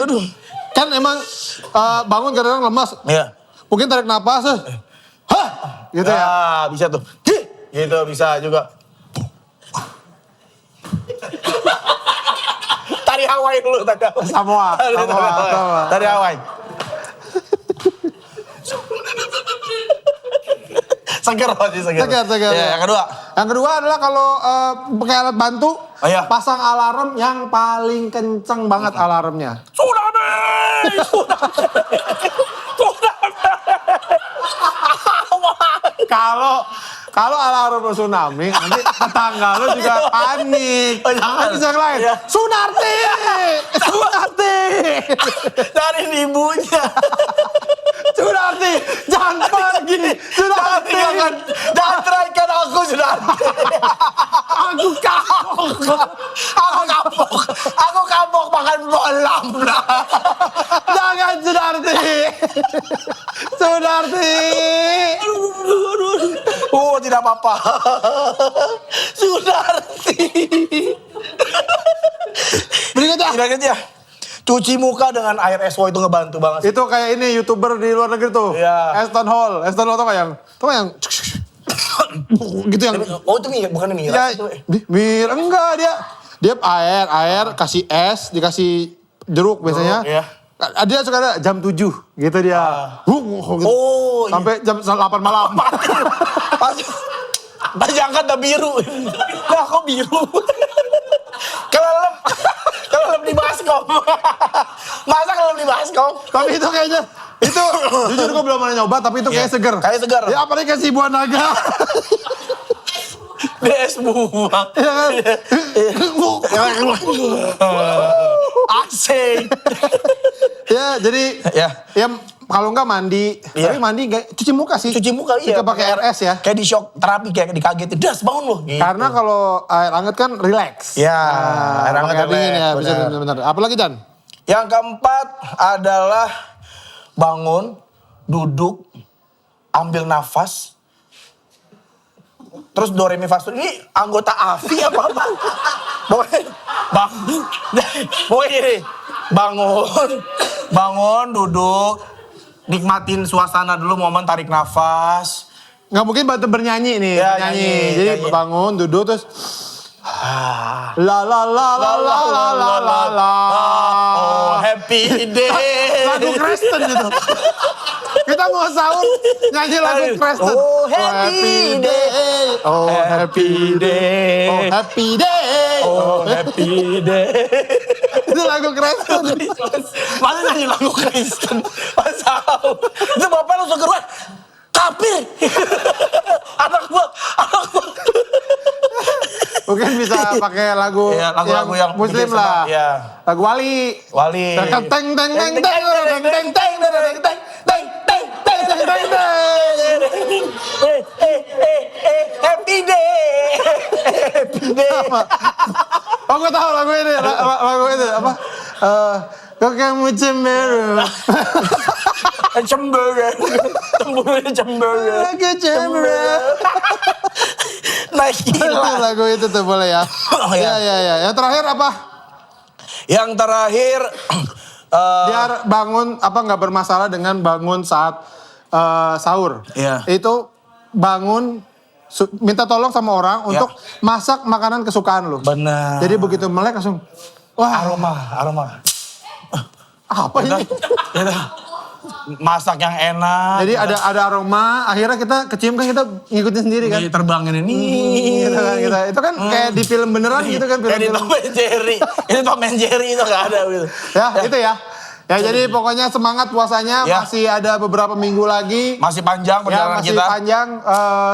[SPEAKER 3] kan emang bangun kadang-kadang lemas.
[SPEAKER 2] Iya.
[SPEAKER 3] Mungkin tarik napas, hah, gitu ya.
[SPEAKER 2] Bisa tuh. Gitu, bisa juga. Tari Hawaii dulu, tari Hawaii.
[SPEAKER 3] Samoa.
[SPEAKER 2] Tari Hawaii. Seger pasti seger.
[SPEAKER 3] Seger.
[SPEAKER 2] Ya, yang kedua.
[SPEAKER 3] Yang kedua adalah kalau pakai alat bantu,
[SPEAKER 2] iya.
[SPEAKER 3] pasang alarm yang paling kenceng banget alarmnya.
[SPEAKER 2] Tsunami!
[SPEAKER 3] Kalau alarm tsunami, nanti tetangga lo juga panik. Nanti yang lain, Sunarti!
[SPEAKER 2] Dari ibunya.
[SPEAKER 3] Sunarti, jangan pergi! Sunarti!
[SPEAKER 2] Jangan ceraikan aku, Sunarti.
[SPEAKER 3] Aku kapok!
[SPEAKER 2] Aku kapok makan bolam.
[SPEAKER 3] Jangan Sunarti! Sunarti!
[SPEAKER 2] Oh, tidak apa-apa. Sunarti. Berikutnya. Cuci muka dengan air SO itu ngebantu banget.
[SPEAKER 3] Itu kayak ini YouTuber di luar negeri tuh.
[SPEAKER 2] Iya.
[SPEAKER 3] Aston Hall tau gak yang? Gitu yang.
[SPEAKER 2] Oh itu bukan
[SPEAKER 3] Ya,
[SPEAKER 2] miras itu.
[SPEAKER 3] enggak dia air kasih es, dikasih jeruk biasanya.
[SPEAKER 2] Iya.
[SPEAKER 3] Dia suka ada jam 7 gitu dia. Gitu.
[SPEAKER 2] Oh, iya.
[SPEAKER 3] Sampai jam 8 malam.
[SPEAKER 2] Pas diangkat udah biru. Lah kok biru? Kelelep di baskom. Masa kelelep di baskom?
[SPEAKER 3] Tapi itu kayaknya itu jujur gue belum pernah nyoba tapi itu kayak seger.
[SPEAKER 2] Kayak seger.
[SPEAKER 3] Ya apalagi kasih buah naga.
[SPEAKER 2] DS buah.
[SPEAKER 3] Ya kan?
[SPEAKER 2] Asik.
[SPEAKER 3] Ya jadi
[SPEAKER 2] Ya.
[SPEAKER 3] ya kalau enggak mandi.
[SPEAKER 4] Iya.
[SPEAKER 3] Tapi mandi enggak, cuci muka sih.
[SPEAKER 4] Cuci muka iya.
[SPEAKER 3] Kita pakai RS ya.
[SPEAKER 4] Kayak di shock terapi, kayak dikagetin. Das, bangun lo. Gitu.
[SPEAKER 3] Karena kalau air hangat kan relax.
[SPEAKER 4] Ya, air
[SPEAKER 3] air
[SPEAKER 4] hangat
[SPEAKER 3] dingin ya,
[SPEAKER 4] relax,
[SPEAKER 3] bisa
[SPEAKER 4] benar.
[SPEAKER 3] benar-benar. Apalagi Dan?
[SPEAKER 4] Yang keempat adalah bangun, duduk, ambil nafas. Terus do re mi fa sol. Ini anggota AFI apa? Pokoknya gini. Bangun, duduk, nikmatin suasana dulu, momen tarik nafas.
[SPEAKER 3] Nggak mungkin bantu bernyanyi nih,
[SPEAKER 4] Ya,
[SPEAKER 3] nyanyi.
[SPEAKER 4] nyanyi,
[SPEAKER 3] Jadi
[SPEAKER 4] nyanyi.
[SPEAKER 3] bangun, duduk terus la la la la la la la la la.
[SPEAKER 4] Oh, happy day.
[SPEAKER 3] Lagu Kristen itu. Kita mau sahur nyanyi lagu Kristen.
[SPEAKER 4] Oh, happy day.
[SPEAKER 3] Oh, happy day. Oh, happy day.
[SPEAKER 4] Oh, happy day.
[SPEAKER 3] Itu lagu Kristen.
[SPEAKER 4] Masa nyanyi lagu Kristen? Masa itu bapak langsung keluar. Kafir. Anak gua.
[SPEAKER 3] Mungkin bisa pakai lagu,
[SPEAKER 4] Iya, lagu-lagu yang
[SPEAKER 3] Muslim
[SPEAKER 4] bikin
[SPEAKER 3] lah.
[SPEAKER 4] semangat, iya.
[SPEAKER 3] Lagu Wali.
[SPEAKER 4] Wali.
[SPEAKER 3] Teng teng teng teng teng teng teng teng teng.
[SPEAKER 4] Happy day. Happy day.
[SPEAKER 3] Oh, gue tahu lagu ini, lagu itu apa? Kok kamu cemberut?
[SPEAKER 4] Cemberut. Cemberut.
[SPEAKER 3] Aku cemberut.
[SPEAKER 4] Nah,
[SPEAKER 3] Itu
[SPEAKER 4] gila.
[SPEAKER 3] lagu itu tuh boleh ya.
[SPEAKER 4] Oh, ya.
[SPEAKER 3] Ya. Yang terakhir apa?
[SPEAKER 4] Yang terakhir
[SPEAKER 3] Biar bangun apa nggak bermasalah dengan bangun saat sahur.
[SPEAKER 4] Iya.
[SPEAKER 3] Itu bangun minta tolong sama orang untuk masak makanan kesukaan lu.
[SPEAKER 4] benar.
[SPEAKER 3] Jadi begitu melek langsung wah
[SPEAKER 4] aroma.
[SPEAKER 3] apa ini?
[SPEAKER 4] Masak yang enak.
[SPEAKER 3] Jadi ada aroma, akhirnya kita kecium kan kita ngikutin sendiri kan.
[SPEAKER 4] Terbangin ini.
[SPEAKER 3] Gitu kan, kita. Itu kan kayak di film beneran gitu kan
[SPEAKER 4] Kayak di
[SPEAKER 3] film-film.
[SPEAKER 4] Tom and Jerry. Itu Tom and Jerry itu gak ada gitu.
[SPEAKER 3] Ya, itu ya. Ya jadi pokoknya semangat puasanya,
[SPEAKER 4] Ya.
[SPEAKER 3] masih ada beberapa minggu lagi.
[SPEAKER 4] Masih panjang
[SPEAKER 3] Ya
[SPEAKER 4] perjalanan
[SPEAKER 3] masih
[SPEAKER 4] kita.
[SPEAKER 3] panjang,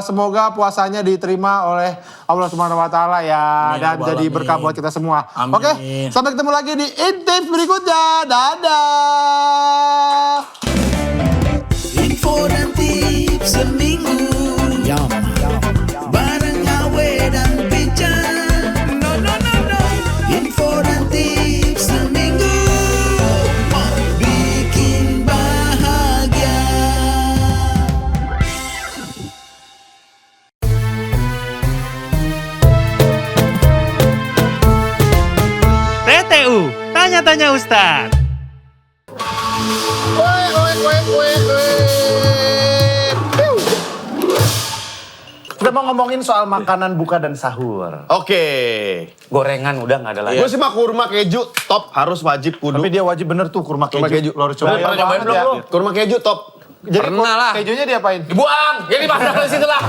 [SPEAKER 3] semoga puasanya diterima oleh Allah Subhanahu Wa Taala ya,
[SPEAKER 4] Amin,
[SPEAKER 3] dan
[SPEAKER 4] ya Rabbal
[SPEAKER 3] jadi
[SPEAKER 4] Alamin.
[SPEAKER 3] berkah buat kita semua.
[SPEAKER 4] Amin.
[SPEAKER 3] Oke, sampai ketemu lagi di Intip berikutnya. Dadah.
[SPEAKER 8] Info dan tips seminggu bareng Awe dan Pican. No. Info dan tips seminggu bikin bahagia.
[SPEAKER 9] TTU, tanya-tanya Ustadz.
[SPEAKER 7] Kita mau ngomongin soal makanan buka dan sahur.
[SPEAKER 2] Oke. Gorengan udah nggak ada lagi.
[SPEAKER 7] Iya.
[SPEAKER 2] Gue sih mah kurma keju top, harus wajib kudu.
[SPEAKER 7] Tapi dia wajib bener tuh kurma keju.
[SPEAKER 2] Kurma keju.
[SPEAKER 7] Lo harus coba.
[SPEAKER 2] Pernah nyobain belum lu? Kurma keju top.
[SPEAKER 3] Jadi
[SPEAKER 6] Pernah lah.
[SPEAKER 3] kejunya diapain?
[SPEAKER 2] Dibuang. Jadi masak di situ lah.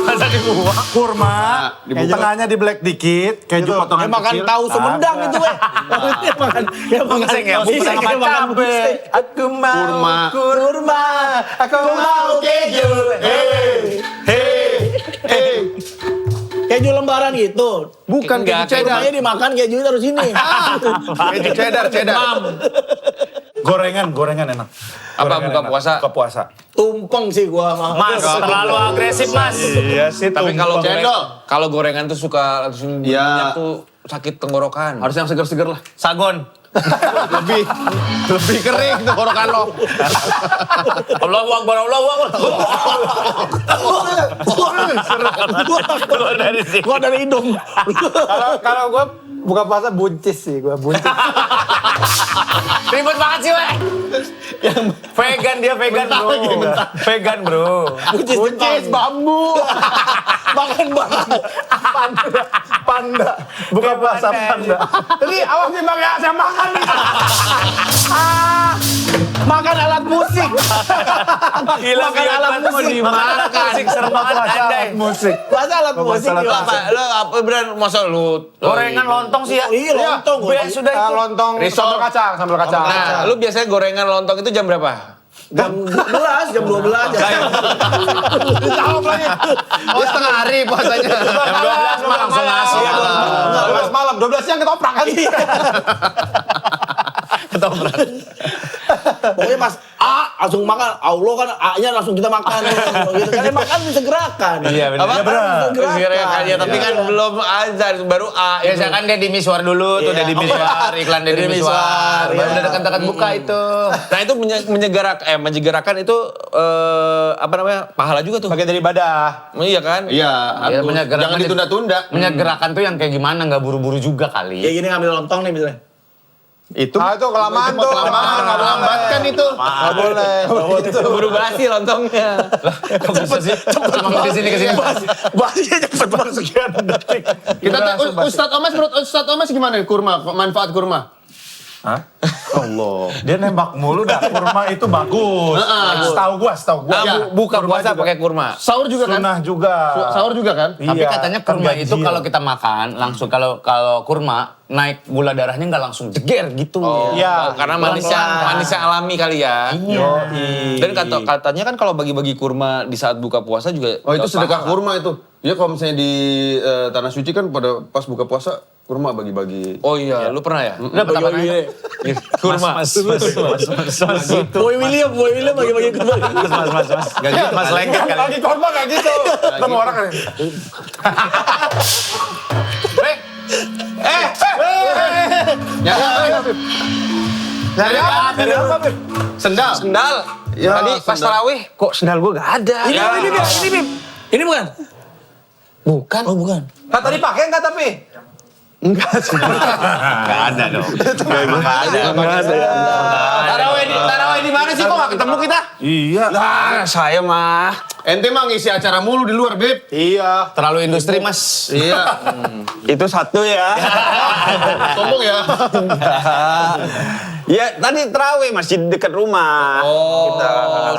[SPEAKER 2] Masa dibuang.
[SPEAKER 7] Kurma,
[SPEAKER 2] dibuka.
[SPEAKER 7] tengahnya di black dikit, keju potongan
[SPEAKER 4] Makan
[SPEAKER 7] kecil.
[SPEAKER 4] tahu Sumedang itu weh. Dia makan
[SPEAKER 2] Buseng ya, buseng
[SPEAKER 4] Dia
[SPEAKER 2] sama
[SPEAKER 4] makan
[SPEAKER 2] cabe.
[SPEAKER 4] buseng. Aku mau kurma, aku mau keju. Keju lembaran gitu.
[SPEAKER 2] Bukan
[SPEAKER 6] Enggak,
[SPEAKER 2] keju cheddar.
[SPEAKER 4] Kurmanya dimakan kejunya taruh sini.
[SPEAKER 2] Keju cheddar.
[SPEAKER 7] Gorengan enak.
[SPEAKER 6] Apa,
[SPEAKER 7] Gorengan
[SPEAKER 6] buka
[SPEAKER 7] enak.
[SPEAKER 6] puasa?
[SPEAKER 7] Buka puasa.
[SPEAKER 4] Tumpeng sih gua mah.
[SPEAKER 2] Mas, terlalu agresif mas.
[SPEAKER 7] Iya sih.
[SPEAKER 6] Tapi kalau
[SPEAKER 2] Cendol.
[SPEAKER 6] kalau gorengan tuh suka langsung
[SPEAKER 2] Iya.
[SPEAKER 6] minyak tuh sakit tenggorokan.
[SPEAKER 2] Harus yang seger-seger lah. Sagon. lebih kering tuh korokan lo. Allahu Akbar, Allahu Akbar. Keluar dari sini.
[SPEAKER 4] Gua dari hidung.
[SPEAKER 3] Kalau gue buka puasa buncis sih, gue buncis.
[SPEAKER 2] Ribet banget sih, weh. Yang vegan, dia vegan, bro. Vegan, bro.
[SPEAKER 3] buncis bambu.
[SPEAKER 4] Makan banget.
[SPEAKER 7] Panda. Buka puasa panda.
[SPEAKER 3] Jadi awas dipakai saya makan nih.
[SPEAKER 4] Makan alat musik.
[SPEAKER 2] Gila,
[SPEAKER 4] Makan alat musik.
[SPEAKER 2] dimakan. Serem banget, andai.
[SPEAKER 7] Musik.
[SPEAKER 4] Masa alat musik
[SPEAKER 7] alat
[SPEAKER 4] gimana?
[SPEAKER 6] Apa? Lo apa beran masa lu?
[SPEAKER 2] Gorengan lontong sih ya.
[SPEAKER 4] Iya, lontong.
[SPEAKER 2] Be, sudah itu.
[SPEAKER 3] Lontong
[SPEAKER 6] Risol.
[SPEAKER 3] sambal kacang.
[SPEAKER 6] Nah, lu biasanya gorengan lontong itu jam berapa?
[SPEAKER 4] Jam 12, jam 12.
[SPEAKER 3] Jawab lagi.
[SPEAKER 2] Oh, setengah hari puasanya. Jam 12 mah langsung ngasih.
[SPEAKER 3] 12 malam, 12 siang ketoprak kan.
[SPEAKER 2] Ketoprak.
[SPEAKER 4] Pokoknya pas A langsung makan. Allah kan A-nya langsung kita makan. Gitu. Karena makan bisa gerakan.
[SPEAKER 2] Iya benar.
[SPEAKER 6] Apa? Gerakan ya, tapi kan belum azan, baru A.
[SPEAKER 2] Biasa kan Deddy Miswar dulu tuh, Deddy Miswar, iklan Deddy Miswar. Baru udah dekat-dekat buka itu.
[SPEAKER 6] Nah itu menyegerakan itu apa namanya, pahala juga tuh.
[SPEAKER 7] Bagian dari ibadah.
[SPEAKER 6] Iya kan?
[SPEAKER 2] Iya,
[SPEAKER 3] Jangan ditunda-tunda.
[SPEAKER 2] Menyegerakan tuh yang kayak gimana, nggak buru-buru juga kali.
[SPEAKER 4] Ya gini ngambil lontong nih misalnya.
[SPEAKER 3] Itu kelamaan tuh.
[SPEAKER 2] Kelamaan, nggak melambatkan itu.
[SPEAKER 3] Nggak boleh.
[SPEAKER 6] Buru basi lontongnya.
[SPEAKER 2] Kok bisa sih? Cuma kesini.
[SPEAKER 4] Basinya cepet banget sekian detik.
[SPEAKER 3] Kita Ustadz Omas, menurut Ustadz Omas gimana kurma? Manfaat kurma?
[SPEAKER 7] Hah? Allah. Dia nembak mulu dah, kurma itu bagus. Setahu gua.
[SPEAKER 6] Buka puasa pakai kurma.
[SPEAKER 3] Sahur juga kan?
[SPEAKER 7] Sunnah juga.
[SPEAKER 3] Sahur juga kan?
[SPEAKER 2] Tapi
[SPEAKER 7] Iya,
[SPEAKER 2] katanya
[SPEAKER 7] kan
[SPEAKER 2] kurma itu
[SPEAKER 7] ganjil.
[SPEAKER 2] kalau kita makan langsung kalau kurma naik gula darahnya nggak langsung jeger gitu.
[SPEAKER 7] Iya.
[SPEAKER 6] Karena manisnya alami kali ya.
[SPEAKER 7] Yoi.
[SPEAKER 6] Dan katanya kan kalau bagi-bagi kurma di saat buka puasa juga.
[SPEAKER 3] Oh itu
[SPEAKER 6] dapat
[SPEAKER 3] sedekah
[SPEAKER 6] pahala.
[SPEAKER 3] kurma itu. Ya kalau misalnya di Tanah Suci kan pada pas buka puasa kurma bagi-bagi.
[SPEAKER 6] Oh iya, lu pernah ya?
[SPEAKER 2] Dapat apa namanya?
[SPEAKER 6] Kurma.
[SPEAKER 4] Boy William bagi-bagi kurma.
[SPEAKER 2] Gak gitu, Mas lengket kali.
[SPEAKER 7] Lagi kurma gak gitu. Ketemu orang kan.
[SPEAKER 3] Dari apa, Bib? Sendal.
[SPEAKER 6] Sendal.
[SPEAKER 3] Ya,
[SPEAKER 6] Tadi pas
[SPEAKER 3] sendal.
[SPEAKER 6] tarawih kok sendal gua gak ada.
[SPEAKER 4] Ini Bim. Ini bukan?
[SPEAKER 2] Bukan.
[SPEAKER 4] Oh bukan.
[SPEAKER 7] Kata dipakai enggak tapi?
[SPEAKER 3] Enggak sih.
[SPEAKER 2] Gak ada dong.
[SPEAKER 3] Tarawih di mana sih kok gak ketemu kita?
[SPEAKER 7] Iya.
[SPEAKER 6] Lah, saya mah.
[SPEAKER 3] Ente mah ngisi acara mulu di luar, Bib.
[SPEAKER 7] Iya.
[SPEAKER 2] Terlalu industri, Mas.
[SPEAKER 3] Iya.
[SPEAKER 6] Itu satu ya.
[SPEAKER 3] Sombong ya.
[SPEAKER 10] Ya tadi terawih masjid dekat rumah.
[SPEAKER 6] Oh,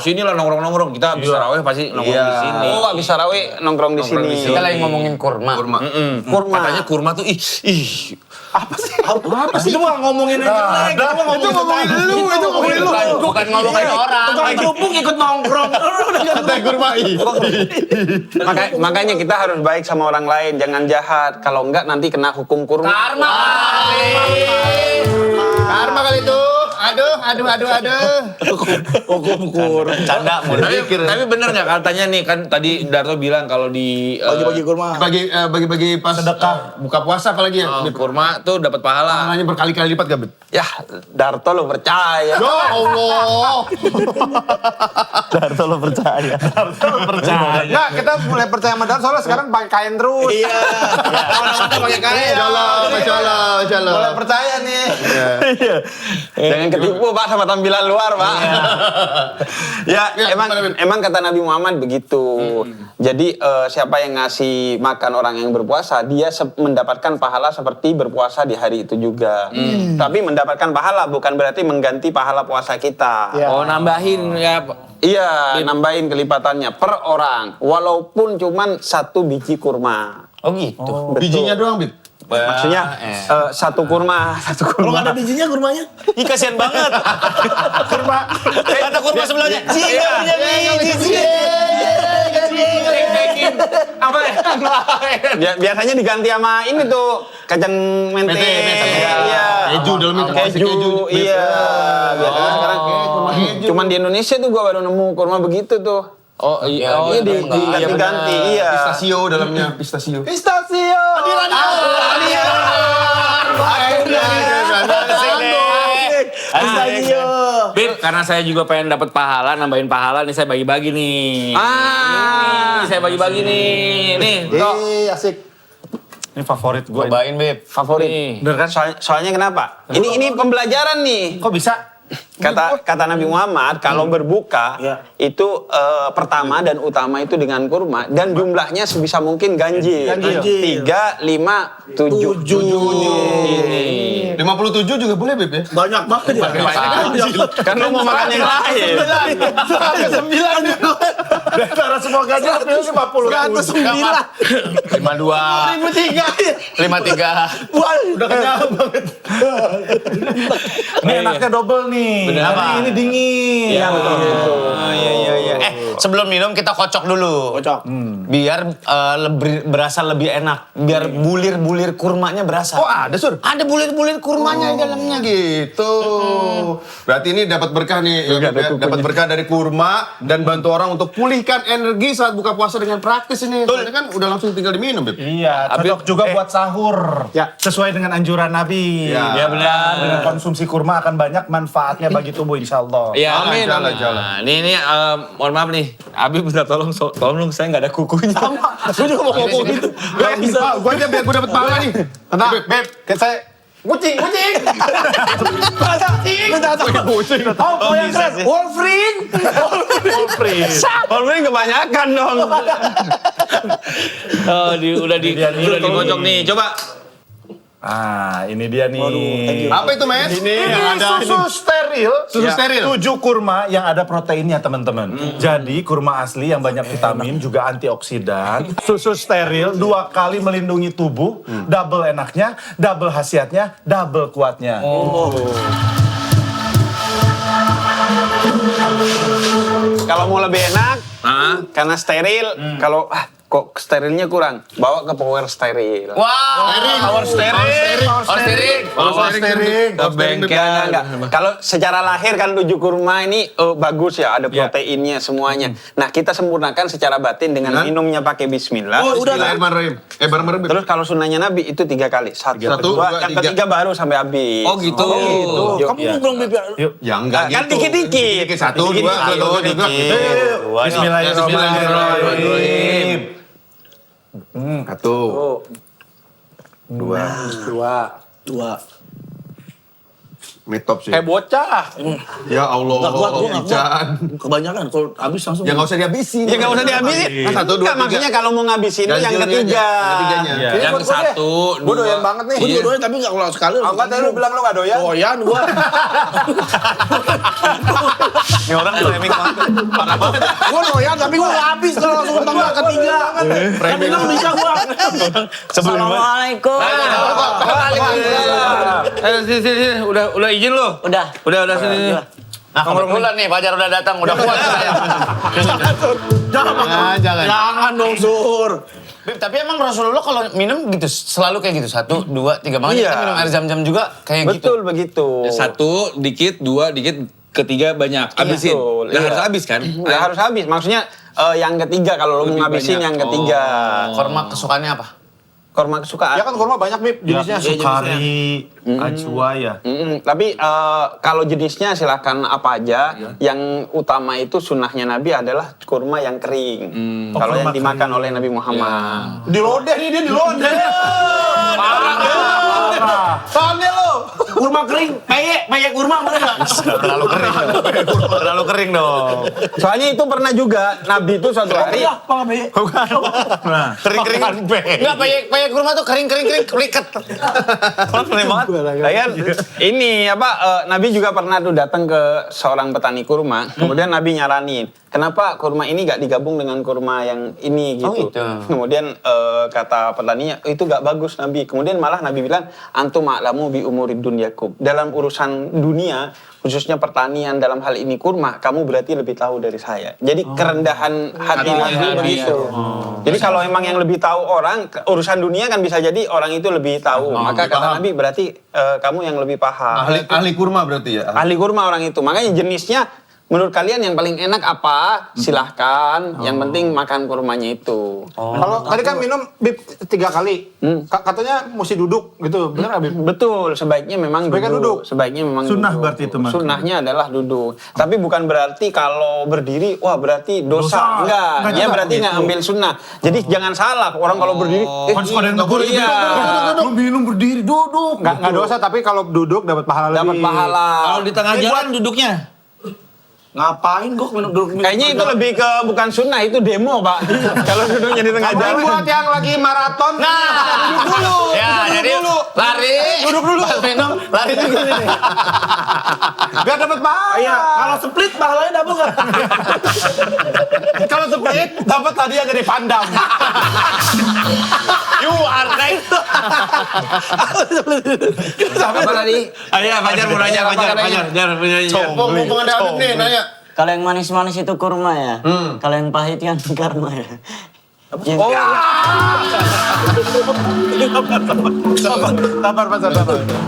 [SPEAKER 6] sini lah nongkrong-nongkrong. Kita habis tarawih pasti nongkrong di sini.
[SPEAKER 10] Oh habis terawih nongkrong di sini.
[SPEAKER 2] Kita lagi ngomongin kurma.
[SPEAKER 10] Kurma.
[SPEAKER 6] Katanya kurma tuh ih.
[SPEAKER 7] Apa sih? Itu mah ngomongin yang jelek. Itu ngomongin lu.
[SPEAKER 2] Bukan ngomongin orang.
[SPEAKER 4] Tukang kerupuk ikut nongkrong.
[SPEAKER 3] Teh kurma.
[SPEAKER 10] Makanya kita harus baik sama orang lain, jangan jahat. Kalau enggak nanti kena hukum kurma.
[SPEAKER 3] Karma kali itu. Aduh.
[SPEAKER 4] Hukum kurma.
[SPEAKER 2] Canda mulu.
[SPEAKER 6] Tapi bener nggak katanya nih kan tadi Darto bilang kalau di
[SPEAKER 4] Bagi-bagi kurma.
[SPEAKER 3] Bagi-bagi pas sedekah buka puasa apalagi ya. Bib?
[SPEAKER 6] kurma tuh dapat pahala.
[SPEAKER 3] Pahalanya berkali-kali lipat gak, Bib?
[SPEAKER 10] Ya Darto lo percaya.
[SPEAKER 3] Ya Allah.
[SPEAKER 7] Enggak, kita mulai percaya sama Dan soalnya sekarang pakai kain terus.
[SPEAKER 4] Iya.
[SPEAKER 6] Mana-mana pakai kain.
[SPEAKER 3] Masya Allah.
[SPEAKER 7] Mulai percaya nih.
[SPEAKER 10] Jangan ketipu Pak sama tampilan luar Pak. Ya emang kata Nabi Muhammad begitu. Jadi siapa yang ngasih makan orang yang berpuasa, dia mendapatkan pahala seperti berpuasa di hari itu juga. Tapi mendapatkan pahala bukan berarti mengganti pahala puasa kita.
[SPEAKER 6] Oh nambahin ya.
[SPEAKER 10] Iya, nambahin kelipatannya per orang. Walaupun cuman 1 biji kurma.
[SPEAKER 2] Oh gitu.
[SPEAKER 3] Bijinya doang, Bib.
[SPEAKER 10] Maksudnya satu kurma.
[SPEAKER 4] Kalau nggak ada bijinya kurmanya?
[SPEAKER 2] Ih kasihan banget. Kurma. Kata kurma sebelahnya.
[SPEAKER 6] Apa ya?
[SPEAKER 10] Biasanya diganti sama ini tuh kacang mente. Iya.
[SPEAKER 3] Keju dalamnya kasih
[SPEAKER 10] Keju. Iya. Biasanya sekarang cuman di Indonesia tuh gua baru nemu kurma begitu tuh.
[SPEAKER 6] Oh iya.
[SPEAKER 10] Iya diganti-ganti. Iya.
[SPEAKER 3] Pistachio dalamnya, pistachio.
[SPEAKER 6] Bib, karena saya juga pengen dapat pahala, nambahin pahala nih saya bagi-bagi nih. Ini saya bagi-bagi nih. Nih, Tok.
[SPEAKER 3] Asik.
[SPEAKER 7] Ini favorit gue.
[SPEAKER 2] Cobain, Bib.
[SPEAKER 10] Favorit. Bener kan? Soalnya kenapa? Ini pembelajaran nih.
[SPEAKER 7] Kok bisa?
[SPEAKER 10] Kata Nabi Muhammad kalau berbuka itu pertama dan utama itu dengan kurma dan jumlahnya sebisa mungkin ganjil. 3, 5, 7.
[SPEAKER 3] 57 juga boleh, Bib ya?
[SPEAKER 4] Banyak banget ya.
[SPEAKER 10] Kan lu mau makan yang lain.
[SPEAKER 3] 9.
[SPEAKER 7] Antara semua ganjil pilih 50.
[SPEAKER 2] 52. 53.
[SPEAKER 7] Udah kenyang banget. Ini enaknya double nih.
[SPEAKER 6] Bener.
[SPEAKER 7] Tapi ini dingin.
[SPEAKER 10] Iya betul.
[SPEAKER 2] Iya. sebelum minum kita kocok dulu.
[SPEAKER 4] Kocok.
[SPEAKER 2] Biar berasa lebih enak. Biar bulir-bulir kurmanya berasa.
[SPEAKER 11] Oh ada Sur?
[SPEAKER 2] Ada bulir-bulir kurmanya di dalamnya.
[SPEAKER 11] Gitu. Berarti ini dapat berkah nih, ya, dapat berkah dari kurma dan bantu orang untuk pulihkan energi saat buka puasa dengan praktis ini. Soalnya kan udah langsung tinggal diminum, Beb.
[SPEAKER 7] Iya, cocok juga buat sahur.
[SPEAKER 3] Ya.
[SPEAKER 7] Sesuai dengan anjuran Nabi.
[SPEAKER 11] Ya.
[SPEAKER 6] benar.
[SPEAKER 7] Dengan konsumsi kurma akan banyak manfaatnya bagi tubuh insya Allah.
[SPEAKER 6] Iya,
[SPEAKER 11] Amin.
[SPEAKER 6] amin.
[SPEAKER 11] Jalan.
[SPEAKER 6] Nah, ini mohon maaf nih. Abi bentar tolong dong saya nggak ada kukunya.
[SPEAKER 4] Gue juga mau ngomong gitu. Gak bisa.
[SPEAKER 11] Gue aja biar gue dapat pahala nih.
[SPEAKER 3] Tenang,
[SPEAKER 11] Beb,
[SPEAKER 3] saya kucing.
[SPEAKER 4] Oh, yang keren. Wolverine.
[SPEAKER 10] Wolverine kebanyakan dong.
[SPEAKER 6] Oh, udah dikocok nih. Coba.
[SPEAKER 7] Ah, ini dia nih.
[SPEAKER 11] apa itu, Mes?
[SPEAKER 7] Ini susu steril.
[SPEAKER 11] Susu steril.
[SPEAKER 7] 7 kurma yang ada proteinnya, teman-teman. Jadi kurma asli yang banyak vitamin juga antioksidan. Susu steril 2 kali melindungi tubuh. Double enaknya, double khasiatnya, double kuatnya.
[SPEAKER 10] Kalau mau lebih enak, karena steril, kalau kok sterilnya kurang, bawa ke Power Steril.
[SPEAKER 2] Wow, power steering.
[SPEAKER 6] Ke bengkel.
[SPEAKER 10] Enggak. Kalau secara lahir kan 7 kurma ini bagus ya, ada proteinnya semuanya. Nah, kita sempurnakan secara batin dengan minumnya pakai bismillah.
[SPEAKER 11] Oh, udah. Bismillahirrahmanirrahim. Bareng-bareng, Beb.
[SPEAKER 10] Terus kalau sunnahnya Nabi itu 3 kali. Satu, dua, yang
[SPEAKER 11] tiga.
[SPEAKER 10] ketiga baru sampai habis.
[SPEAKER 6] Oh gitu.
[SPEAKER 10] Yuk.
[SPEAKER 4] Kamu belum bibir.
[SPEAKER 11] Ya enggak
[SPEAKER 10] Kan
[SPEAKER 11] gitu.
[SPEAKER 10] dikit-dikit.
[SPEAKER 11] Satu, dua, tiga.
[SPEAKER 7] Bismillahirrahmanirrahim.
[SPEAKER 11] Satu. Dua. Ini top sih.
[SPEAKER 10] Kayak bocah.
[SPEAKER 11] Ya Allah,
[SPEAKER 4] Nggak kuat, gua nggak kuat.
[SPEAKER 11] Ican.
[SPEAKER 4] Kebanyakan kalau habis langsung.
[SPEAKER 11] Ya nggak usah dihabisin.
[SPEAKER 10] Ya nggak usah dihabisin.
[SPEAKER 11] Kan satu, dua,
[SPEAKER 10] Nggak, maksudnya kalau mau ngabisin itu yang
[SPEAKER 11] Ganjilnya
[SPEAKER 10] ketiga.
[SPEAKER 11] aja, yang ketiganya.
[SPEAKER 7] Iya.
[SPEAKER 6] Yang satu,
[SPEAKER 3] Gue doyan banget nih.
[SPEAKER 4] Gue dua-duanya tapi nggak kalau sekali.
[SPEAKER 3] Enggak tadi lu bilang lu gak doyan.
[SPEAKER 4] Doyan gua.
[SPEAKER 6] Ini orang framing parah banget.
[SPEAKER 4] Gue doyan tapi gue nggak habis kalau langsung ke tangga ketiga. Tapi nggak bisa gua.
[SPEAKER 5] Assalamualaikum.
[SPEAKER 6] Sini. Udah izin lo? Udah sini.
[SPEAKER 2] Nah, kebetulan nih Fajar udah datang, udah kuat saya. Jangan.
[SPEAKER 4] Jangan dong, Sur.
[SPEAKER 2] Beb, tapi emang Rasulullah kalau minum gitu selalu kayak gitu 1, 2, 3 makanya
[SPEAKER 10] Iya.
[SPEAKER 2] kita minum air zam-zam juga kayak gitu.
[SPEAKER 10] Betul begitu.
[SPEAKER 6] 1 dikit, 2 dikit, ketiga banyak. Habisin.
[SPEAKER 10] Betul,
[SPEAKER 6] Nggak
[SPEAKER 10] iya.
[SPEAKER 6] harus habis kan?
[SPEAKER 10] Nggak harus habis. Maksudnya yang ketiga kalau lo mau ngabisin yang ketiga.
[SPEAKER 2] Korma kesukaannya apa?
[SPEAKER 10] Korma kesukaan.
[SPEAKER 3] Ya kan kurma banyak, Bib, jenisnya.
[SPEAKER 7] Sukari, ajwa ya.
[SPEAKER 10] Tapi kalau jenisnya silakan apa aja. Yang utama itu sunnahnya Nabi adalah kurma yang kering. Kalau yang dimakan oleh Nabi Muhammad.
[SPEAKER 3] Dilodeh nih dia, dilodeh. Tahannya lo.
[SPEAKER 4] Kurma kering, peyek kurma mana nggak?
[SPEAKER 2] Terlalu kering dong.
[SPEAKER 10] Soalnya itu pernah juga Nabi itu suatu hari.
[SPEAKER 4] Apa peyek?
[SPEAKER 2] Kering-kering. Enggak, peyek kurma tuh kering-kering riket.
[SPEAKER 10] Kan ini Nabi juga pernah tuh datang ke seorang petani kurma. Kemudian Nabi nyaranin, kenapa kurma ini gak digabung dengan kurma yang ini gitu.
[SPEAKER 2] gitu.
[SPEAKER 10] Kemudian kata petaninya, itu gak bagus Nabi. Kemudian malah Nabi bilang, antum a'lamu bi umurid dunyakum. Dalam urusan dunia, khususnya pertanian dalam hal ini kurma, kamu berarti lebih tahu dari saya. Jadi kerendahan hati Nabi begitu. Jadi kalau emang yang lebih tahu orang, urusan dunia kan bisa jadi orang itu lebih tahu. Maka kata Nabi berarti kamu yang lebih paham.
[SPEAKER 11] Ahli kurma berarti ya?
[SPEAKER 10] Ahli kurma orang itu. Makanya jenisnya menurut kalian yang paling enak apa? Silahkan. Yang penting makan kurmanya itu.
[SPEAKER 3] Kalau tadi kan minum, Bib, 3 kali. Katanya mesti duduk gitu. Bener nggak, Bib?
[SPEAKER 10] Betul, sebaiknya memang
[SPEAKER 3] Sebaiknya duduk.
[SPEAKER 10] Sebaiknya memang
[SPEAKER 7] Sunnah
[SPEAKER 10] duduk.
[SPEAKER 7] berarti itu, Mas.
[SPEAKER 10] Sunnahnya adalah duduk. Tapi bukan berarti kalau berdiri, wah berarti dosa. Enggak, dia berarti nggak ambil sunnah. Jadi jangan salah, orang kalau berdiri,
[SPEAKER 7] Lu minum berdiri, duduk.
[SPEAKER 3] Nggak dosa, tapi kalau duduk dapat pahala lebih.
[SPEAKER 10] dapat pahala.
[SPEAKER 6] Kalau di tengah jalan duduknya.
[SPEAKER 4] Ngapain gua duduk?
[SPEAKER 10] Kayaknya itu lebih ke bukan sunnah, itu demo, Pak. Kalau duduknya di tengah
[SPEAKER 3] Ini
[SPEAKER 10] jalan.
[SPEAKER 3] buat yang lagi maraton.
[SPEAKER 2] Duduk dulu. Ya, jadi lari. Duduk dulu. Minum, lari dulu nih.
[SPEAKER 3] Biar dapat pahala.
[SPEAKER 4] Iya, kalau split pahalanya dapat nggak?
[SPEAKER 3] Kalau split dapat hadiah dari Pandam.
[SPEAKER 2] You are right.
[SPEAKER 10] Apa tadi?
[SPEAKER 6] Fajar mau nanya, Fajar.
[SPEAKER 11] Mau ada Habib nih nanya.
[SPEAKER 5] Kalau yang manis-manis itu kurma ya. Kalau yang pahit kan karma ya.
[SPEAKER 3] Sabar,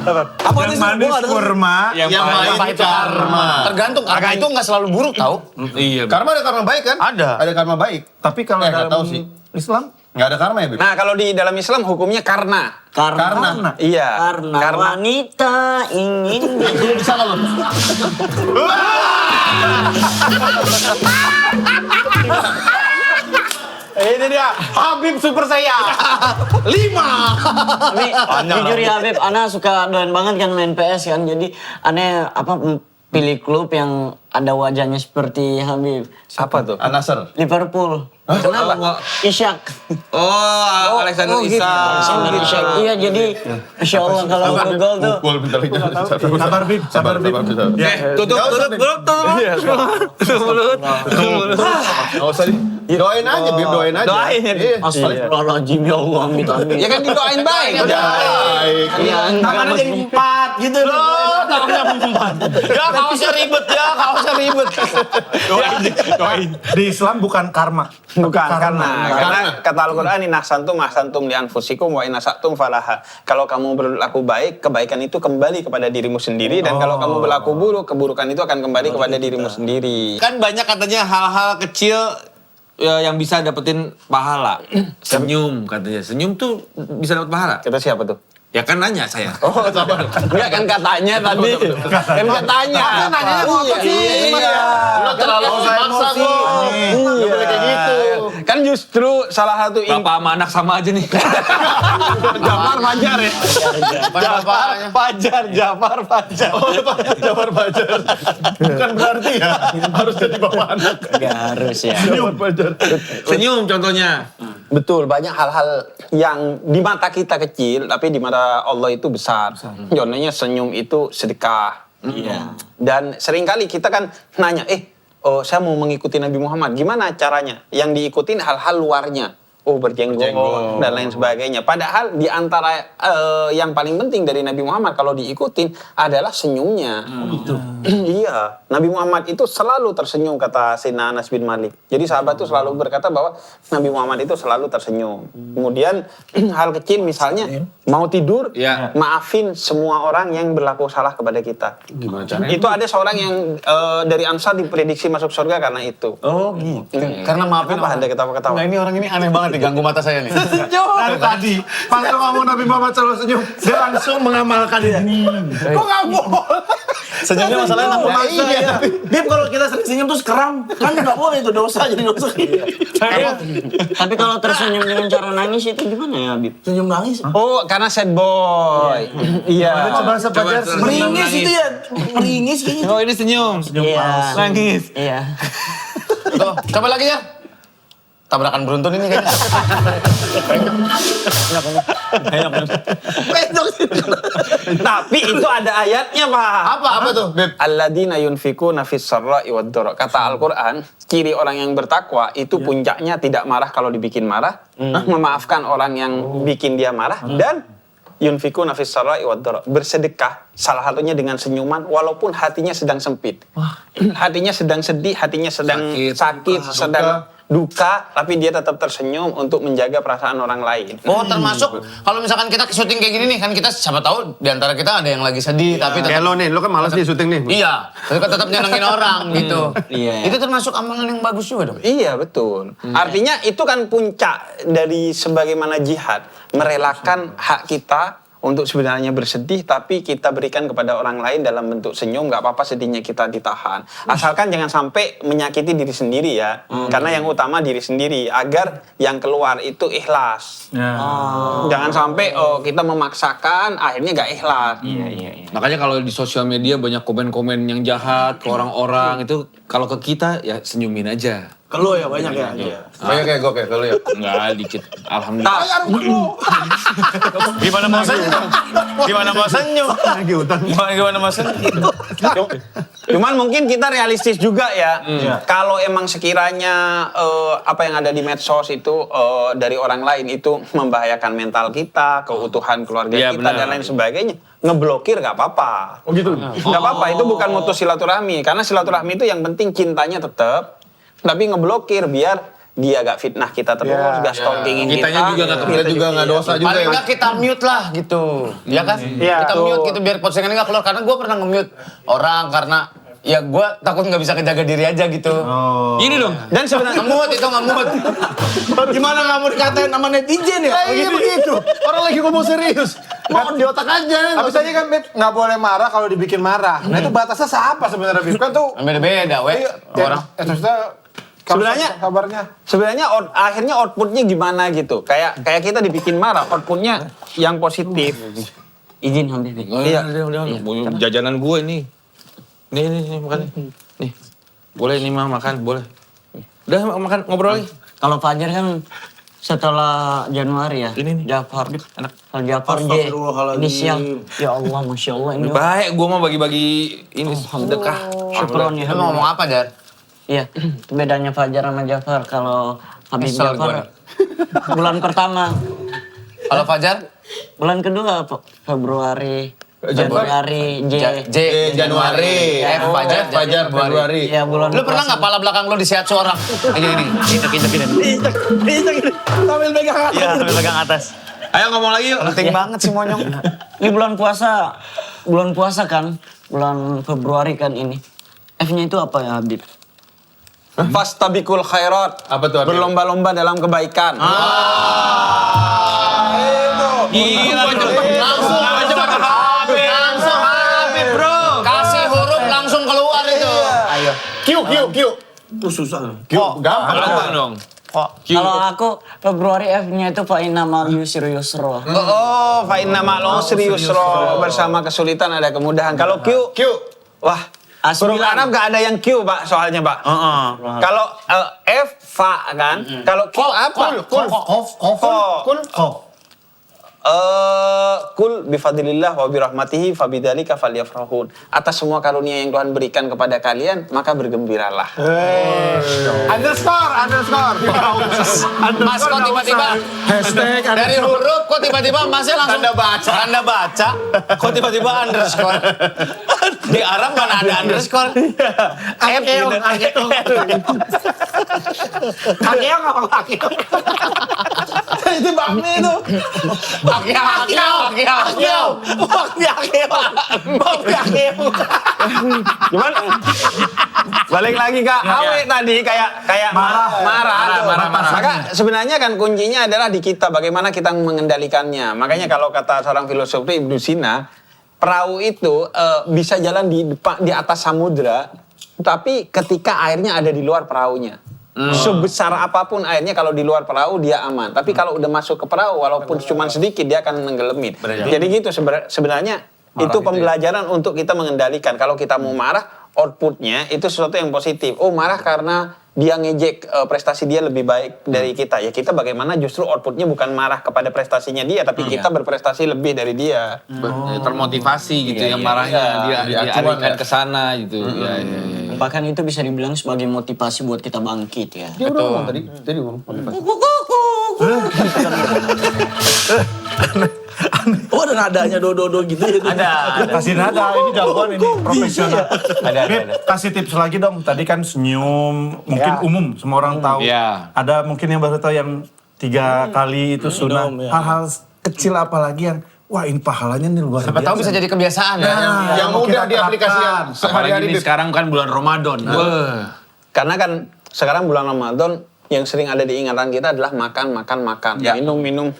[SPEAKER 3] sabar.
[SPEAKER 7] Apa yang manis kurma,
[SPEAKER 2] Yang pahit karma. Tergantung, karma itu nggak selalu buruk tau.
[SPEAKER 6] Iya.
[SPEAKER 11] Karma ada karma baik kan?
[SPEAKER 2] Ada.
[SPEAKER 11] Ada karma baik.
[SPEAKER 7] tapi kalau
[SPEAKER 11] Nggak
[SPEAKER 7] dalam
[SPEAKER 11] tahu sih.
[SPEAKER 7] Islam
[SPEAKER 11] Nggak ada karma ya, Beb?
[SPEAKER 10] Nah, kalau di dalam Islam hukumnya karena.
[SPEAKER 5] Karena.
[SPEAKER 10] Iya.
[SPEAKER 5] Karena wanita ingin.
[SPEAKER 11] Di sana loh.
[SPEAKER 3] Ini dia, Habib Super saya. 5.
[SPEAKER 5] Tapi jujur ya Habib, Ana suka doyan banget kan main PS kan. Jadi aneh pilih klub yang ada wajahnya seperti Habib.
[SPEAKER 10] Apa tuh?
[SPEAKER 11] Al-Nassr.
[SPEAKER 5] Liverpool.
[SPEAKER 6] Kenapa?
[SPEAKER 5] Ishak.
[SPEAKER 6] Oh, Alexander Isak.
[SPEAKER 5] Alexander Ishak. Iya jadi Masya Allah kalau udah gol tuh.
[SPEAKER 11] Pukul bentar lagi.
[SPEAKER 7] sabar Bib, sabar Bib.
[SPEAKER 6] Tutup mulut.
[SPEAKER 11] Nggak usah di... Doain aja, Bib. Doain aja.
[SPEAKER 10] Doain.
[SPEAKER 11] Iya.
[SPEAKER 5] Astagfirullahaladzim ya Allah, amit amin.
[SPEAKER 10] Ya kan didoain baik.
[SPEAKER 11] Baik.
[SPEAKER 5] Iya,
[SPEAKER 4] Tangannya jadi 4 gitu loh.
[SPEAKER 2] Tangannya 4. Ya kaosnya ribet ya, kaosnya ribet.
[SPEAKER 7] Di Islam bukan karma.
[SPEAKER 10] Bukan karena kata Al-Qur'an inahsantum ahsantum li anfusikum wa inasatum falaha. Kalau kamu berlaku baik, kebaikan itu kembali kepada dirimu sendiri dan kalau kamu berlaku buruk, keburukan itu akan kembali kepada dirimu sendiri.
[SPEAKER 6] Kan banyak katanya hal-hal kecil yang bisa dapetin pahala. Senyum katanya. Senyum tuh bisa dapat pahala.
[SPEAKER 10] Kata siapa tuh?
[SPEAKER 6] Ya kan nanya saya.
[SPEAKER 10] Oh, sabar. Enggak kan katanya tadi. Kan katanya.
[SPEAKER 11] Nanyanya mau apa sih?
[SPEAKER 10] Iya.
[SPEAKER 11] Lo terlalu maksa kok. Nggak boleh kayak gitu.
[SPEAKER 10] Kan justru salah satu
[SPEAKER 6] Bapak sama anak sama aja nih.
[SPEAKER 10] Jamar Fajar ya.
[SPEAKER 3] Jafar Fajar.
[SPEAKER 11] Oh, Jafar Fajar. Bukan berarti ya harus jadi bapak anak.
[SPEAKER 5] Gak harus ya.
[SPEAKER 11] Jafar Fajar.
[SPEAKER 6] Senyum contohnya.
[SPEAKER 10] Betul, banyak hal-hal yang di mata kita kecil, tapi di mata Allah itu besar. Contohnya senyum itu sedekah.
[SPEAKER 5] Iya.
[SPEAKER 10] Dan seringkali kita kan nanya, oh saya mau mengikuti Nabi Muhammad, gimana caranya? Yang diikutin hal-hal luarnya. Oh berjenggot dan lain sebagainya. Padahal di antara yang paling penting dari Nabi Muhammad kalau diikutin adalah senyumnya. Iya, Nabi Muhammad itu selalu tersenyum kata Sayyidina Anas bin Malik. Jadi sahabat itu selalu berkata bahwa Nabi Muhammad itu selalu tersenyum. Kemudian hal kecil misalnya mau tidur, maafin semua orang yang berlaku salah kepada kita.
[SPEAKER 11] Gimana caranya?
[SPEAKER 10] Itu ada seorang yang dari Ansar diprediksi masuk surga karena itu.
[SPEAKER 2] Oh gitu. Karena maafin
[SPEAKER 10] Kenapa Anda ketawa-ketawa?
[SPEAKER 2] Nah ini orang ini aneh banget diganggu mata saya nih.
[SPEAKER 7] Dari tadi, pas lo ngomong Nabi Muhammad selalu senyum, dia langsung mengamalkan ini.
[SPEAKER 3] Kok nggak boleh?
[SPEAKER 2] Senyumnya masalahnya nggak boleh.
[SPEAKER 4] Iya. Bib kalau kita sering senyum terus keram, kan nggak boleh itu dosa jadi dosa.
[SPEAKER 5] Tapi kalau tersenyum dengan cara nangis itu gimana ya Habib?
[SPEAKER 4] Senyum nangis.
[SPEAKER 10] Oh, karena sad boy. Iya.
[SPEAKER 7] Coba sepajar
[SPEAKER 4] Meringis itu ya, meringis kayaknya.
[SPEAKER 6] Oh ini senyum.
[SPEAKER 5] Iya.
[SPEAKER 6] Nangis.
[SPEAKER 5] Iya.
[SPEAKER 2] Tuh, coba lagi ya. Tabrakan beruntun ini kayaknya.
[SPEAKER 10] Tapi itu ada ayatnya, Pak.
[SPEAKER 11] Apa tuh, Beb?
[SPEAKER 10] Alladzina yunfikuna fis sarra'i wad dharra. Kata Al-Qur'an, ciri orang yang bertakwa itu puncaknya tidak marah kalau dibikin marah, memaafkan orang yang bikin dia marah dan yunfikuna fis sarra'i wad dharra. Bersedekah salah satunya dengan senyuman walaupun hatinya sedang sempit. Hatinya sedang sedih, hatinya sedang sakit, sedang duka, tapi dia tetap tersenyum untuk menjaga perasaan orang lain.
[SPEAKER 2] Oh termasuk kalau misalkan kita syuting kayak gini nih kan kita siapa tahu di antara kita ada yang lagi sedih tapi
[SPEAKER 11] Kayak
[SPEAKER 2] tetap
[SPEAKER 11] lo nih, lo kan malas nih syuting nih.
[SPEAKER 2] iya tapi kan tetap nyenengin orang gitu.
[SPEAKER 5] Iya.
[SPEAKER 2] Itu termasuk amalan yang bagus juga dong.
[SPEAKER 10] Iya betul. Artinya itu kan puncak dari sebagaimana jihad, merelakan hak kita untuk sebenarnya bersedih, tapi kita berikan kepada orang lain dalam bentuk senyum. Nggak apa-apa sedihnya kita ditahan. Asalkan jangan sampai menyakiti diri sendiri ya. Karena yang utama diri sendiri, agar yang keluar itu ikhlas. Jangan sampai kita memaksakan, akhirnya nggak ikhlas.
[SPEAKER 6] Makanya kalau di sosial media banyak komen-komen yang jahat ke orang-orang itu kalau ke kita ya senyumin aja.
[SPEAKER 4] Kalau ya banyak ya.
[SPEAKER 11] Banyak kayak gue kayak lo ya.
[SPEAKER 6] Enggak dikit. Alhamdulillah.
[SPEAKER 2] Gimana mau senyum? Gimana mau senyum?
[SPEAKER 11] Lagi utang.
[SPEAKER 2] Gimana mau senyum?
[SPEAKER 10] Cuman mungkin kita realistis juga ya. Kalau emang sekiranya apa yang ada di medsos itu dari orang lain itu membahayakan mental kita, keutuhan keluarga
[SPEAKER 6] Iya,
[SPEAKER 10] kita
[SPEAKER 6] benar.
[SPEAKER 10] dan lain sebagainya, ngeblokir nggak apa-apa.
[SPEAKER 7] Oh gitu.
[SPEAKER 10] Nggak apa-apa, itu bukan mutus silaturahmi. Karena silaturahmi itu yang penting cintanya tetap, tapi ngeblokir biar dia gak fitnah kita terus, gak stalkingin kita.
[SPEAKER 6] Kitanya juga nggak
[SPEAKER 11] Kita juga nggak dosa juga
[SPEAKER 2] Paling
[SPEAKER 11] ya.
[SPEAKER 2] nggak kita mute lah gitu, ya kan? Kita mute gitu biar postingannya nggak keluar. Karena gue pernah nge-mute orang karena ya gue takut nggak bisa kejaga diri aja gitu.
[SPEAKER 6] Ini dong.
[SPEAKER 10] Dan sebenarnya
[SPEAKER 2] Nge-mute itu nge-mute.
[SPEAKER 4] Gimana nggak mau dikatain sama netizen ya?
[SPEAKER 11] Iya begitu. Orang lagi ngomong serius. Mau di otak aja.
[SPEAKER 3] Habis aja kan Beb nggak boleh marah kalau dibikin marah. Nah itu batasnya apa sebenarnya Beb? Kan tuh
[SPEAKER 2] Beda-beda, weh. Orang.
[SPEAKER 3] maksudnya kabarnya.
[SPEAKER 10] sebenarnya akhirnya outputnya gimana gitu. Kayak kita dibikin marah, outputnya yang positif.
[SPEAKER 5] Izin Habibie.
[SPEAKER 10] Iya.
[SPEAKER 6] Jajanan gue nih. Nih makan. Nih. Boleh nih mah makan, boleh. Udah makan ngobrol lagi.
[SPEAKER 5] Kalau Fajar kan setelah Januari ya.
[SPEAKER 6] Ini nih.
[SPEAKER 5] Jafar. Kalau Jafar J. Inisial. Ya Allah, Masya Allah. Ini
[SPEAKER 6] Baik, gue mau bagi-bagi ini sedekah.
[SPEAKER 5] syukron ya.
[SPEAKER 2] Lu mau ngomong apa, Jar?
[SPEAKER 5] Iya, bedanya Fajar sama Jafar. Kalau Habib
[SPEAKER 2] Kesel
[SPEAKER 5] Jafar bulan pertama,
[SPEAKER 2] Kalau Fajar?
[SPEAKER 5] bulan kedua Februari, Januari,
[SPEAKER 2] J.
[SPEAKER 11] Januari.
[SPEAKER 2] F. Fajar,
[SPEAKER 11] Fajar Februari.
[SPEAKER 5] ya bulan
[SPEAKER 2] Lu pernah nggak pala belakang lu disihat seorang? Ini.
[SPEAKER 4] Sambil pegang atas.
[SPEAKER 2] Iya, sambil pegang atas.
[SPEAKER 6] Ayo ngomong lagi yuk.
[SPEAKER 2] Penting banget sih monyong.
[SPEAKER 5] Ini bulan puasa kan, bulan Februari kan ini. F-nya itu apa ya Habib?
[SPEAKER 10] Fastabikul khairat.
[SPEAKER 11] Apa tuh artinya?
[SPEAKER 10] Berlomba-lomba dalam kebaikan.
[SPEAKER 6] Gila cepet.
[SPEAKER 2] Langsung Habib, bro. Kasih huruf langsung keluar itu. Ayo.
[SPEAKER 11] Q.
[SPEAKER 4] Itu susah.
[SPEAKER 11] Gampang.
[SPEAKER 6] Gampang dong.
[SPEAKER 5] Kalau aku Februari F-nya itu fa'inna ma'al yusri yusra.
[SPEAKER 10] Oh, fa inna ma'al usri yusra. Bersama kesulitan ada kemudahan. Kalau Q, wah,
[SPEAKER 5] A9.
[SPEAKER 10] huruf Arab gak ada yang Q, Pak, soalnya, Pak. Kalau F, fa kan. Kalau Q apa? Kul bifadlillah wa birahmatihi fabidzalika falyafrahun. Atas semua karunia yang Tuhan berikan kepada kalian, maka bergembiralah.
[SPEAKER 3] Underscore.
[SPEAKER 2] Mas kok tiba-tiba dari huruf kok tiba-tiba masnya langsung tanda baca kok tiba-tiba underscore di Arab mana ada underscore F gitu.
[SPEAKER 4] Itu bakmi itu.
[SPEAKER 10] Cuman balik lagi ke Awe tadi kayak marah. Maka sebenarnya kan kuncinya adalah di kita bagaimana kita mengendalikannya. Makanya kalau kata seorang filosof Ibnu Sina, perahu itu bisa jalan di atas samudra, tapi ketika airnya ada di luar perahunya. Sebesar apapun airnya kalau di luar perahu dia aman. Tapi kalau udah masuk ke perahu walaupun cuma sedikit dia akan menggelemin. Jadi gitu sebenarnya itu pembelajaran untuk kita mengendalikan. Kalau kita mau marah, outputnya itu sesuatu yang positif. Oh marah karena dia ngejek prestasi dia lebih baik dari kita. Ya kita bagaimana justru outputnya bukan marah kepada prestasinya dia, tapi kita berprestasi lebih dari dia.
[SPEAKER 6] Termotivasi gitu yang marahnya dia dialihkan ke sana gitu.
[SPEAKER 5] Bahkan itu bisa dibilang sebagai motivasi buat kita bangkit ya.
[SPEAKER 11] Dia udah ngomong tadi.
[SPEAKER 4] Oh ada nadanya do gitu ya.
[SPEAKER 2] Ada.
[SPEAKER 7] Kasih nada, ini jagoan, ini profesional.
[SPEAKER 2] Ada.
[SPEAKER 7] Kasih tips lagi dong. Tadi kan senyum, mungkin umum semua orang tahu.
[SPEAKER 6] Iya.
[SPEAKER 7] Ada mungkin yang baru tahu yang 3 kali itu sunah. Hal-hal kecil apalagi yang wah ini pahalanya nih luar biasa.
[SPEAKER 2] Siapa tahu bisa jadi kebiasaan ya.
[SPEAKER 11] Yang mudah diaplikasikan
[SPEAKER 6] Apalagi
[SPEAKER 11] sehari-hari.
[SPEAKER 6] ini sekarang kan bulan Ramadan.
[SPEAKER 10] Karena kan sekarang bulan Ramadan yang sering ada di ingatan kita adalah makan, minum.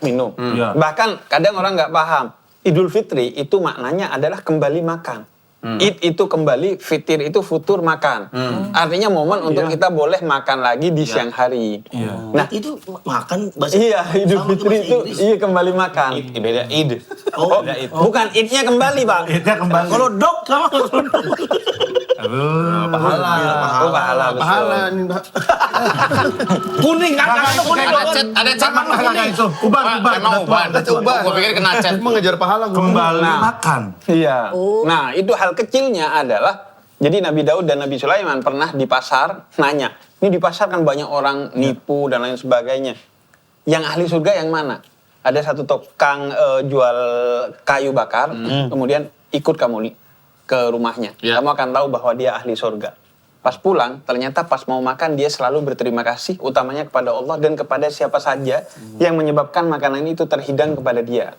[SPEAKER 7] Ya.
[SPEAKER 10] Bahkan kadang orang nggak paham. Idul Fitri itu maknanya adalah kembali makan. Id itu kembali, fitir itu futur makan. Artinya momen untuk kita boleh makan lagi di siang hari. Nah,
[SPEAKER 4] Itu makan bahasa
[SPEAKER 10] iya, Idul
[SPEAKER 4] sama
[SPEAKER 10] Fitri
[SPEAKER 4] bahasa
[SPEAKER 10] itu
[SPEAKER 4] Inggris.
[SPEAKER 10] iya kembali makan.
[SPEAKER 6] Beda id.
[SPEAKER 10] Oh, bukan idnya kembali, Pak.
[SPEAKER 7] Idnya kembali.
[SPEAKER 4] Kalau dok sama
[SPEAKER 10] Pahala. Oh, pahala.
[SPEAKER 11] Pahala nih.
[SPEAKER 4] kuning kan itu kuning dok.
[SPEAKER 2] Ada chat mana
[SPEAKER 7] itu. Uban.
[SPEAKER 2] Emang uban. Gua pikir kena chat.
[SPEAKER 11] Mengejar pahala gua.
[SPEAKER 7] Kembali
[SPEAKER 10] Nah.
[SPEAKER 7] makan.
[SPEAKER 10] Iya. Nah, itu hal kecilnya adalah Jadi Nabi Daud dan Nabi Sulaiman pernah di pasar nanya, ini di pasar kan banyak orang nipu dan lain sebagainya. Yang ahli surga yang mana? Ada satu tukang jual kayu bakar, kemudian ikut kamu ke rumahnya. Kamu akan tahu bahwa dia ahli surga. Pas pulang, ternyata pas mau makan dia selalu berterima kasih, utamanya kepada Allah dan kepada siapa saja yang menyebabkan makanan itu terhidang kepada dia.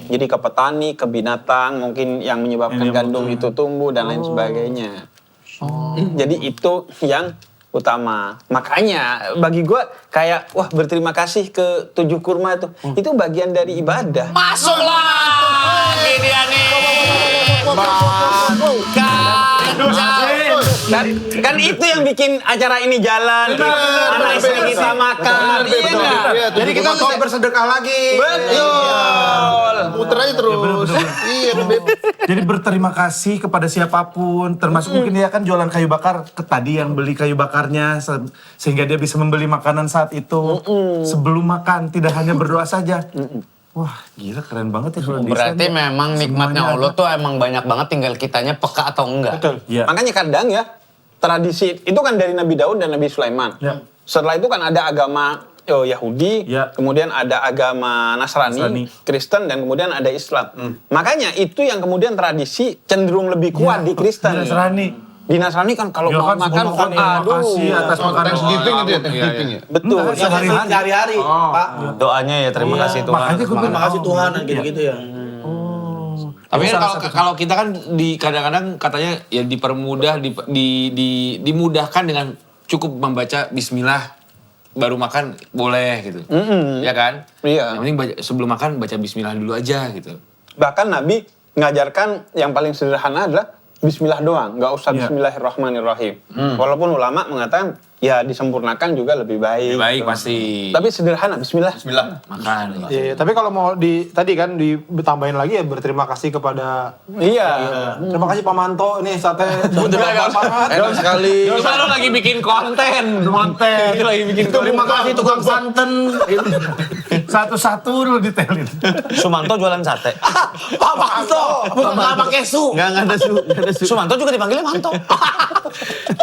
[SPEAKER 10] Jadi ke petani, ke binatang, mungkin yang menyebabkan gandum itu tumbuh dan lain sebagainya. Jadi itu yang utama. Makanya bagi gue kayak wah berterima kasih ke 7 kurma itu bagian dari ibadah.
[SPEAKER 2] Masuklah! Ini dia nih.
[SPEAKER 10] Kan itu yang bikin acara ini jalan. Anak istri kita makan. Iya nggak?
[SPEAKER 3] Jadi kita bisa bersedekah lagi.
[SPEAKER 10] Betul.
[SPEAKER 11] Muter aja terus. Iya, Beb.
[SPEAKER 7] Jadi berterima kasih kepada siapapun, termasuk mungkin dia kan jualan kayu bakar, ke tadi yang beli kayu bakarnya, sehingga dia bisa membeli makanan saat itu. Sebelum makan, tidak hanya berdoa saja. Wah, gila keren banget ya kalau
[SPEAKER 2] Berarti
[SPEAKER 7] desain.
[SPEAKER 2] memang nikmatnya
[SPEAKER 7] Semuanya
[SPEAKER 2] Allah tuh emang banyak banget, tinggal kitanya peka atau enggak.
[SPEAKER 3] Betul.
[SPEAKER 7] Ya.
[SPEAKER 10] Makanya kadang ya tradisi itu kan dari Nabi Daud dan Nabi Sulaiman.
[SPEAKER 7] Ya.
[SPEAKER 10] Setelah itu kan ada agama Yahudi,
[SPEAKER 7] Ya.
[SPEAKER 10] kemudian ada agama Nasrani, Kristen, dan kemudian ada Islam. Makanya itu yang kemudian tradisi cenderung lebih kuat di Kristen.
[SPEAKER 7] Di Nasrani.
[SPEAKER 10] Di Nasrani kan kalau
[SPEAKER 7] Ya
[SPEAKER 10] mau
[SPEAKER 7] kan,
[SPEAKER 10] makan,
[SPEAKER 7] sebelum makan, terima kasih atas makanan.
[SPEAKER 11] Thanksgiving itu ya, Thanksgiving ya.
[SPEAKER 10] betul.
[SPEAKER 7] Enggak, sehari-hari.
[SPEAKER 4] Sehari-hari, Pak.
[SPEAKER 2] Doanya ya terima kasih Tuhan.
[SPEAKER 7] Makanya gue
[SPEAKER 4] Terima kasih Tuhan, gitu-gitu ya.
[SPEAKER 6] Tapi kan kalau kita kan di kadang-kadang katanya ya dipermudah, dimudahkan dengan cukup membaca Bismillah baru makan boleh gitu, ya kan?
[SPEAKER 10] Iya.
[SPEAKER 6] Yang penting sebelum makan baca Bismillah dulu aja gitu.
[SPEAKER 10] Bahkan Nabi ngajarkan yang paling sederhana adalah Bismillah doang, nggak usah
[SPEAKER 7] Iya.
[SPEAKER 10] Bismillahirrahmanirrahim. Walaupun ulama mengatakan ya disempurnakan juga lebih baik.
[SPEAKER 6] Baik pasti.
[SPEAKER 10] Tapi sederhana, Bismillah.
[SPEAKER 6] Makan.
[SPEAKER 3] Iya, tapi kalau mau tadi kan ditambahin lagi ya berterima kasih kepada
[SPEAKER 10] Iya.
[SPEAKER 3] terima kasih Pak Manto nih sate
[SPEAKER 6] Enak sekali. Cuma lo lagi bikin konten. Itu lagi bikin konten.
[SPEAKER 3] Terima kasih tukang santen.
[SPEAKER 7] Satu-satu lu detailin.
[SPEAKER 2] Sumanto jualan sate.
[SPEAKER 4] Pak Manto, bukan nggak pakai su.
[SPEAKER 11] Enggak ada su.
[SPEAKER 2] Sumanto juga dipanggilnya Manto.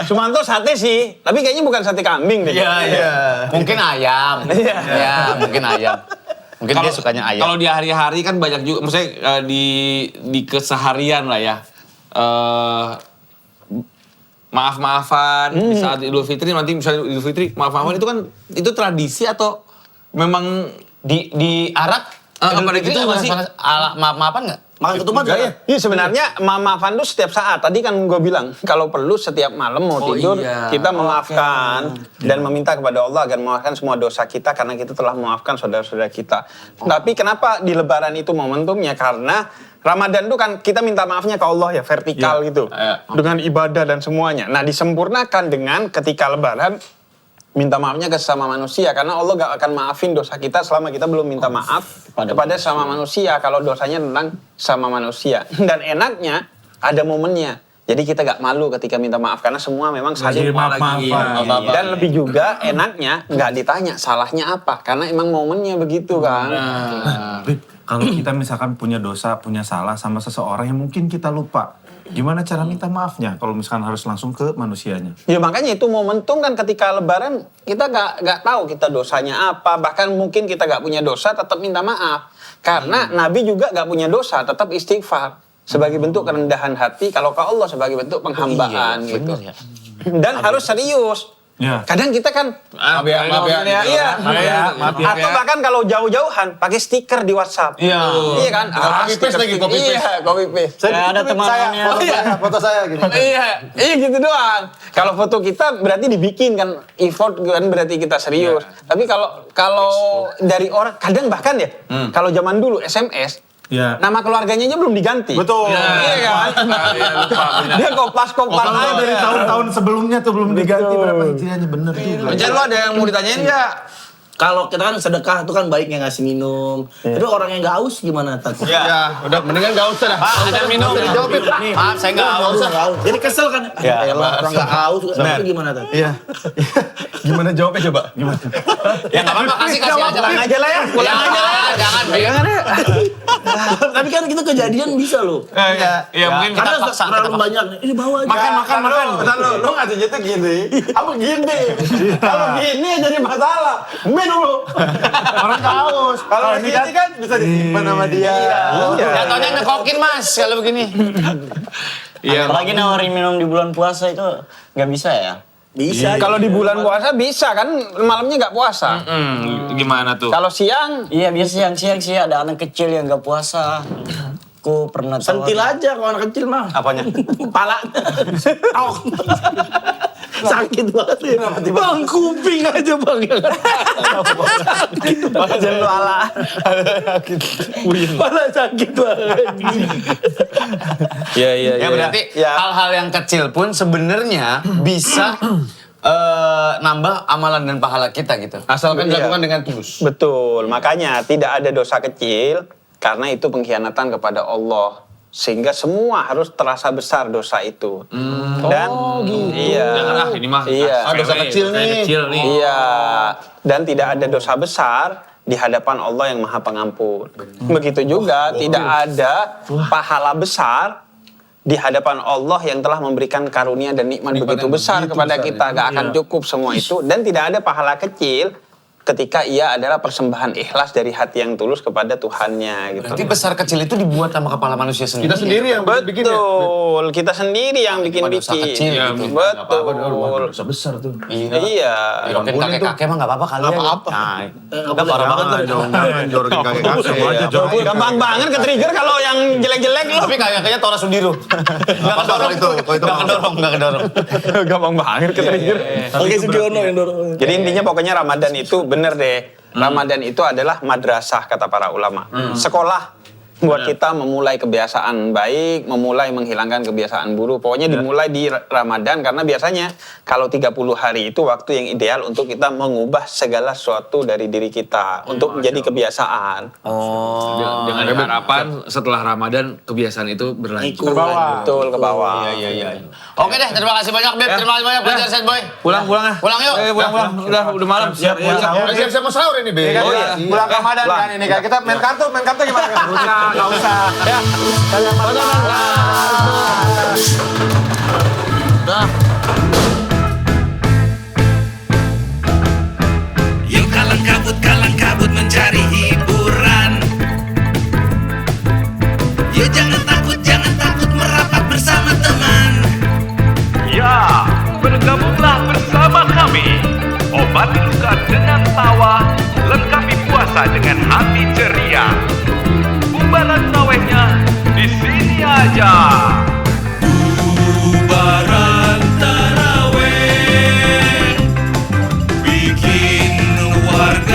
[SPEAKER 10] Sumanto sate sih, tapi kayaknya bukan sate kambing deh.
[SPEAKER 2] Iya. Mungkin ayam. Iya, mungkin ayam. Mungkin dia sukanya ayam.
[SPEAKER 6] Kalau di hari-hari kan banyak juga, maksudnya di keseharian lah ya. Maaf-maafan di saat Idul Fitri, nanti misalnya Idul Fitri, maaf-maafan itu kan itu tradisi atau memang
[SPEAKER 2] di Arab
[SPEAKER 6] pada gitu nggak sih?
[SPEAKER 2] Maaf-maafan nggak?
[SPEAKER 4] Makan ketupat
[SPEAKER 10] Enggak ya? Iya sebenarnya maafan tuh setiap saat. Tadi kan gue bilang kalau perlu setiap malam mau tidur kita memaafkan dan meminta kepada Allah agar memaafkan semua dosa kita karena kita telah memaafkan saudara-saudara kita. Tapi kenapa di Lebaran itu momentumnya? Karena Ramadan itu kan kita minta maafnya ke Allah ya vertikal gitu dengan ibadah dan semuanya. Nah disempurnakan dengan ketika Lebaran minta maafnya ke sesama manusia karena Allah gak akan maafin dosa kita selama kita belum minta maaf kepada sesama manusia kalau dosanya tentang sama manusia. Dan enaknya ada momennya. Jadi kita gak malu ketika minta maaf karena semua memang saling
[SPEAKER 7] maaf-maafan.
[SPEAKER 10] dan lebih juga enaknya nggak ditanya salahnya apa karena emang momennya begitu kan.
[SPEAKER 7] Bib, kalau kita misalkan punya dosa, punya salah sama seseorang yang mungkin kita lupa, gimana cara minta maafnya kalau misalkan harus langsung ke manusianya?
[SPEAKER 10] Ya makanya itu momentum kan ketika Lebaran kita nggak tahu kita dosanya apa, bahkan mungkin kita nggak punya dosa tetap minta maaf karena Nabi juga nggak punya dosa tetap istighfar sebagai bentuk kerendahan hati kalau ke Allah sebagai bentuk penghambaan gitu.
[SPEAKER 2] Ya.
[SPEAKER 10] Dan harus serius.
[SPEAKER 7] Ya.
[SPEAKER 10] Kadang kita kan
[SPEAKER 11] Maaf ya.
[SPEAKER 10] iya.
[SPEAKER 7] maaf ya.
[SPEAKER 10] Atau bahkan kalau jauh-jauhan pakai stiker di WhatsApp.
[SPEAKER 2] Iya.
[SPEAKER 10] Iya kan?
[SPEAKER 11] Copy paste lagi, copy paste.
[SPEAKER 10] Iya, copy paste.
[SPEAKER 2] Saya ada temannya.
[SPEAKER 3] foto saya gitu.
[SPEAKER 10] Iya gitu doang. Kalau foto kita berarti dibikin kan effort kan berarti kita serius. Tapi kalau dari orang kadang bahkan ya kalau zaman dulu SMS
[SPEAKER 7] Ya.
[SPEAKER 10] nama keluarganya aja belum diganti.
[SPEAKER 3] Betul.
[SPEAKER 10] Iya kan? Dia kopas
[SPEAKER 7] Kalau dari
[SPEAKER 10] aja.
[SPEAKER 7] tahun-tahun sebelumnya tuh belum diganti berapa hijriahnya bener juga.
[SPEAKER 6] Jan, lo ada yang mau ditanyain nggak?
[SPEAKER 4] Kalau kita kan sedekah itu kan baiknya ngasih minum. Tapi orang yang nggak haus gimana Tat?
[SPEAKER 11] Ya, udah mendingan gak usah dah.
[SPEAKER 2] Ada minum. Maaf, saya nggak haus.
[SPEAKER 4] Jadi kesel kan? Ya, orang nggak haus itu gimana Tat?
[SPEAKER 11] Iya. Gimana jawabnya coba? Gimana?
[SPEAKER 2] Ya nggak apa-apa, kasih aja.
[SPEAKER 10] Pulang aja lah ya.
[SPEAKER 2] Pulang aja lah. Jangan.
[SPEAKER 4] Tapi kan kita kejadian bisa loh.
[SPEAKER 6] Iya, mungkin kita
[SPEAKER 4] Karena
[SPEAKER 6] paksa.
[SPEAKER 4] terlalu banyak. Ini bawa aja.
[SPEAKER 2] Makan.
[SPEAKER 7] Bentar lu ngasihnya tuh gini. Apa gini? Kalau gini jadi masalah. Minum lu. Orang haus. Kalau gini kan bisa disimpan sama dia.
[SPEAKER 2] Jatuhnya nyekokin mas kalau begini.
[SPEAKER 6] Iya.
[SPEAKER 5] Apalagi nawarin minum di bulan puasa itu nggak bisa ya?
[SPEAKER 4] Bisa.
[SPEAKER 10] Kalau di bulan puasa bisa kan, malamnya nggak puasa.
[SPEAKER 6] Gimana tuh?
[SPEAKER 10] Kalau siang,
[SPEAKER 5] Iya biasa siang sih ada anak kecil yang nggak puasa. Aku pernah tahu.
[SPEAKER 4] Sentil aja kalau anak kecil mah.
[SPEAKER 2] Apanya?
[SPEAKER 4] Pala. Sakit banget ya. Bang, kuping aja bang.
[SPEAKER 10] jangan lala.
[SPEAKER 4] Pala sakit banget.
[SPEAKER 6] Iya.
[SPEAKER 2] Ya berarti hal-hal yang kecil pun sebenarnya bisa nambah amalan dan pahala kita gitu. Asalkan dilakukan dengan tulus.
[SPEAKER 10] Betul, makanya tidak ada dosa kecil karena itu pengkhianatan kepada Allah. Sehingga semua harus terasa besar dosa itu. Dan iya.
[SPEAKER 6] Jangan ini mah.
[SPEAKER 10] Iya.
[SPEAKER 11] dosa kecil nih.
[SPEAKER 10] Iya. Dan tidak ada dosa besar di hadapan Allah yang Maha Pengampun. Begitu juga tidak ada pahala besar di hadapan Allah yang telah memberikan karunia dan nikmat begitu besar kepada kita. Gak akan cukup semua itu. Dan tidak ada pahala kecil ketika ia adalah persembahan ikhlas dari hati yang tulus kepada Tuhannya gitu.
[SPEAKER 2] Berarti besar kecil itu dibuat sama kepala manusia sendiri.
[SPEAKER 11] Kita sendiri yang bikin ya.
[SPEAKER 10] Betul, kita sendiri yang
[SPEAKER 2] Dosa
[SPEAKER 10] bikin-bikin.
[SPEAKER 2] kecil gitu.
[SPEAKER 10] Betul.
[SPEAKER 7] Dosa besar tuh.
[SPEAKER 10] Iya.
[SPEAKER 2] Mungkin kakek-kakek mah nggak apa-apa kali ya.
[SPEAKER 11] Apa-apa.
[SPEAKER 2] Udah parah banget tuh.
[SPEAKER 11] Jangan jorokin kakek-kakek.
[SPEAKER 10] Gampang banget ke trigger kalau yang jelek-jelek loh.
[SPEAKER 2] Tapi kayaknya Tora Sudiro. Nggak kedorong
[SPEAKER 11] itu, kalau itu
[SPEAKER 2] nggak kedorong.
[SPEAKER 10] Gampang banget ke trigger.
[SPEAKER 4] Oke, Sugiono yang dorong.
[SPEAKER 10] Jadi intinya pokoknya Ramadan itu bener deh. Ramadan itu adalah madrasah kata para ulama. Sekolah buat kita memulai kebiasaan baik, memulai menghilangkan kebiasaan buruk. Pokoknya dimulai di Ramadan karena biasanya kalau 30 hari itu waktu yang ideal untuk kita mengubah segala sesuatu dari diri kita untuk menjadi kebiasaan.
[SPEAKER 6] Dengan harapan setelah Ramadan kebiasaan itu berlanjut.
[SPEAKER 10] Betul ke bawah.
[SPEAKER 2] Iya. Oke deh, terima kasih banyak Beb. Terima kasih banyak Fajar Sad Boy.
[SPEAKER 6] Pulang ah.
[SPEAKER 2] Pulang yuk.
[SPEAKER 6] Pulang. Udah malam. Siap.
[SPEAKER 11] Siap-siap mau sahur ini, Be.
[SPEAKER 3] Oh iya. Bulan Ramadan kan ini kan. Kita main kartu gimana? Enggak usah. Ya.
[SPEAKER 8] Yuk kalang kabut mencari hiburan. Yuk jangan takut merapat bersama teman.
[SPEAKER 1] Ya, bergabunglah bersama kami. Obati luka dengan tawa, lengkapi puasa dengan hati ceria. Bubaran trawehnya di sini aja.
[SPEAKER 8] Bubaran taraweh bikin warga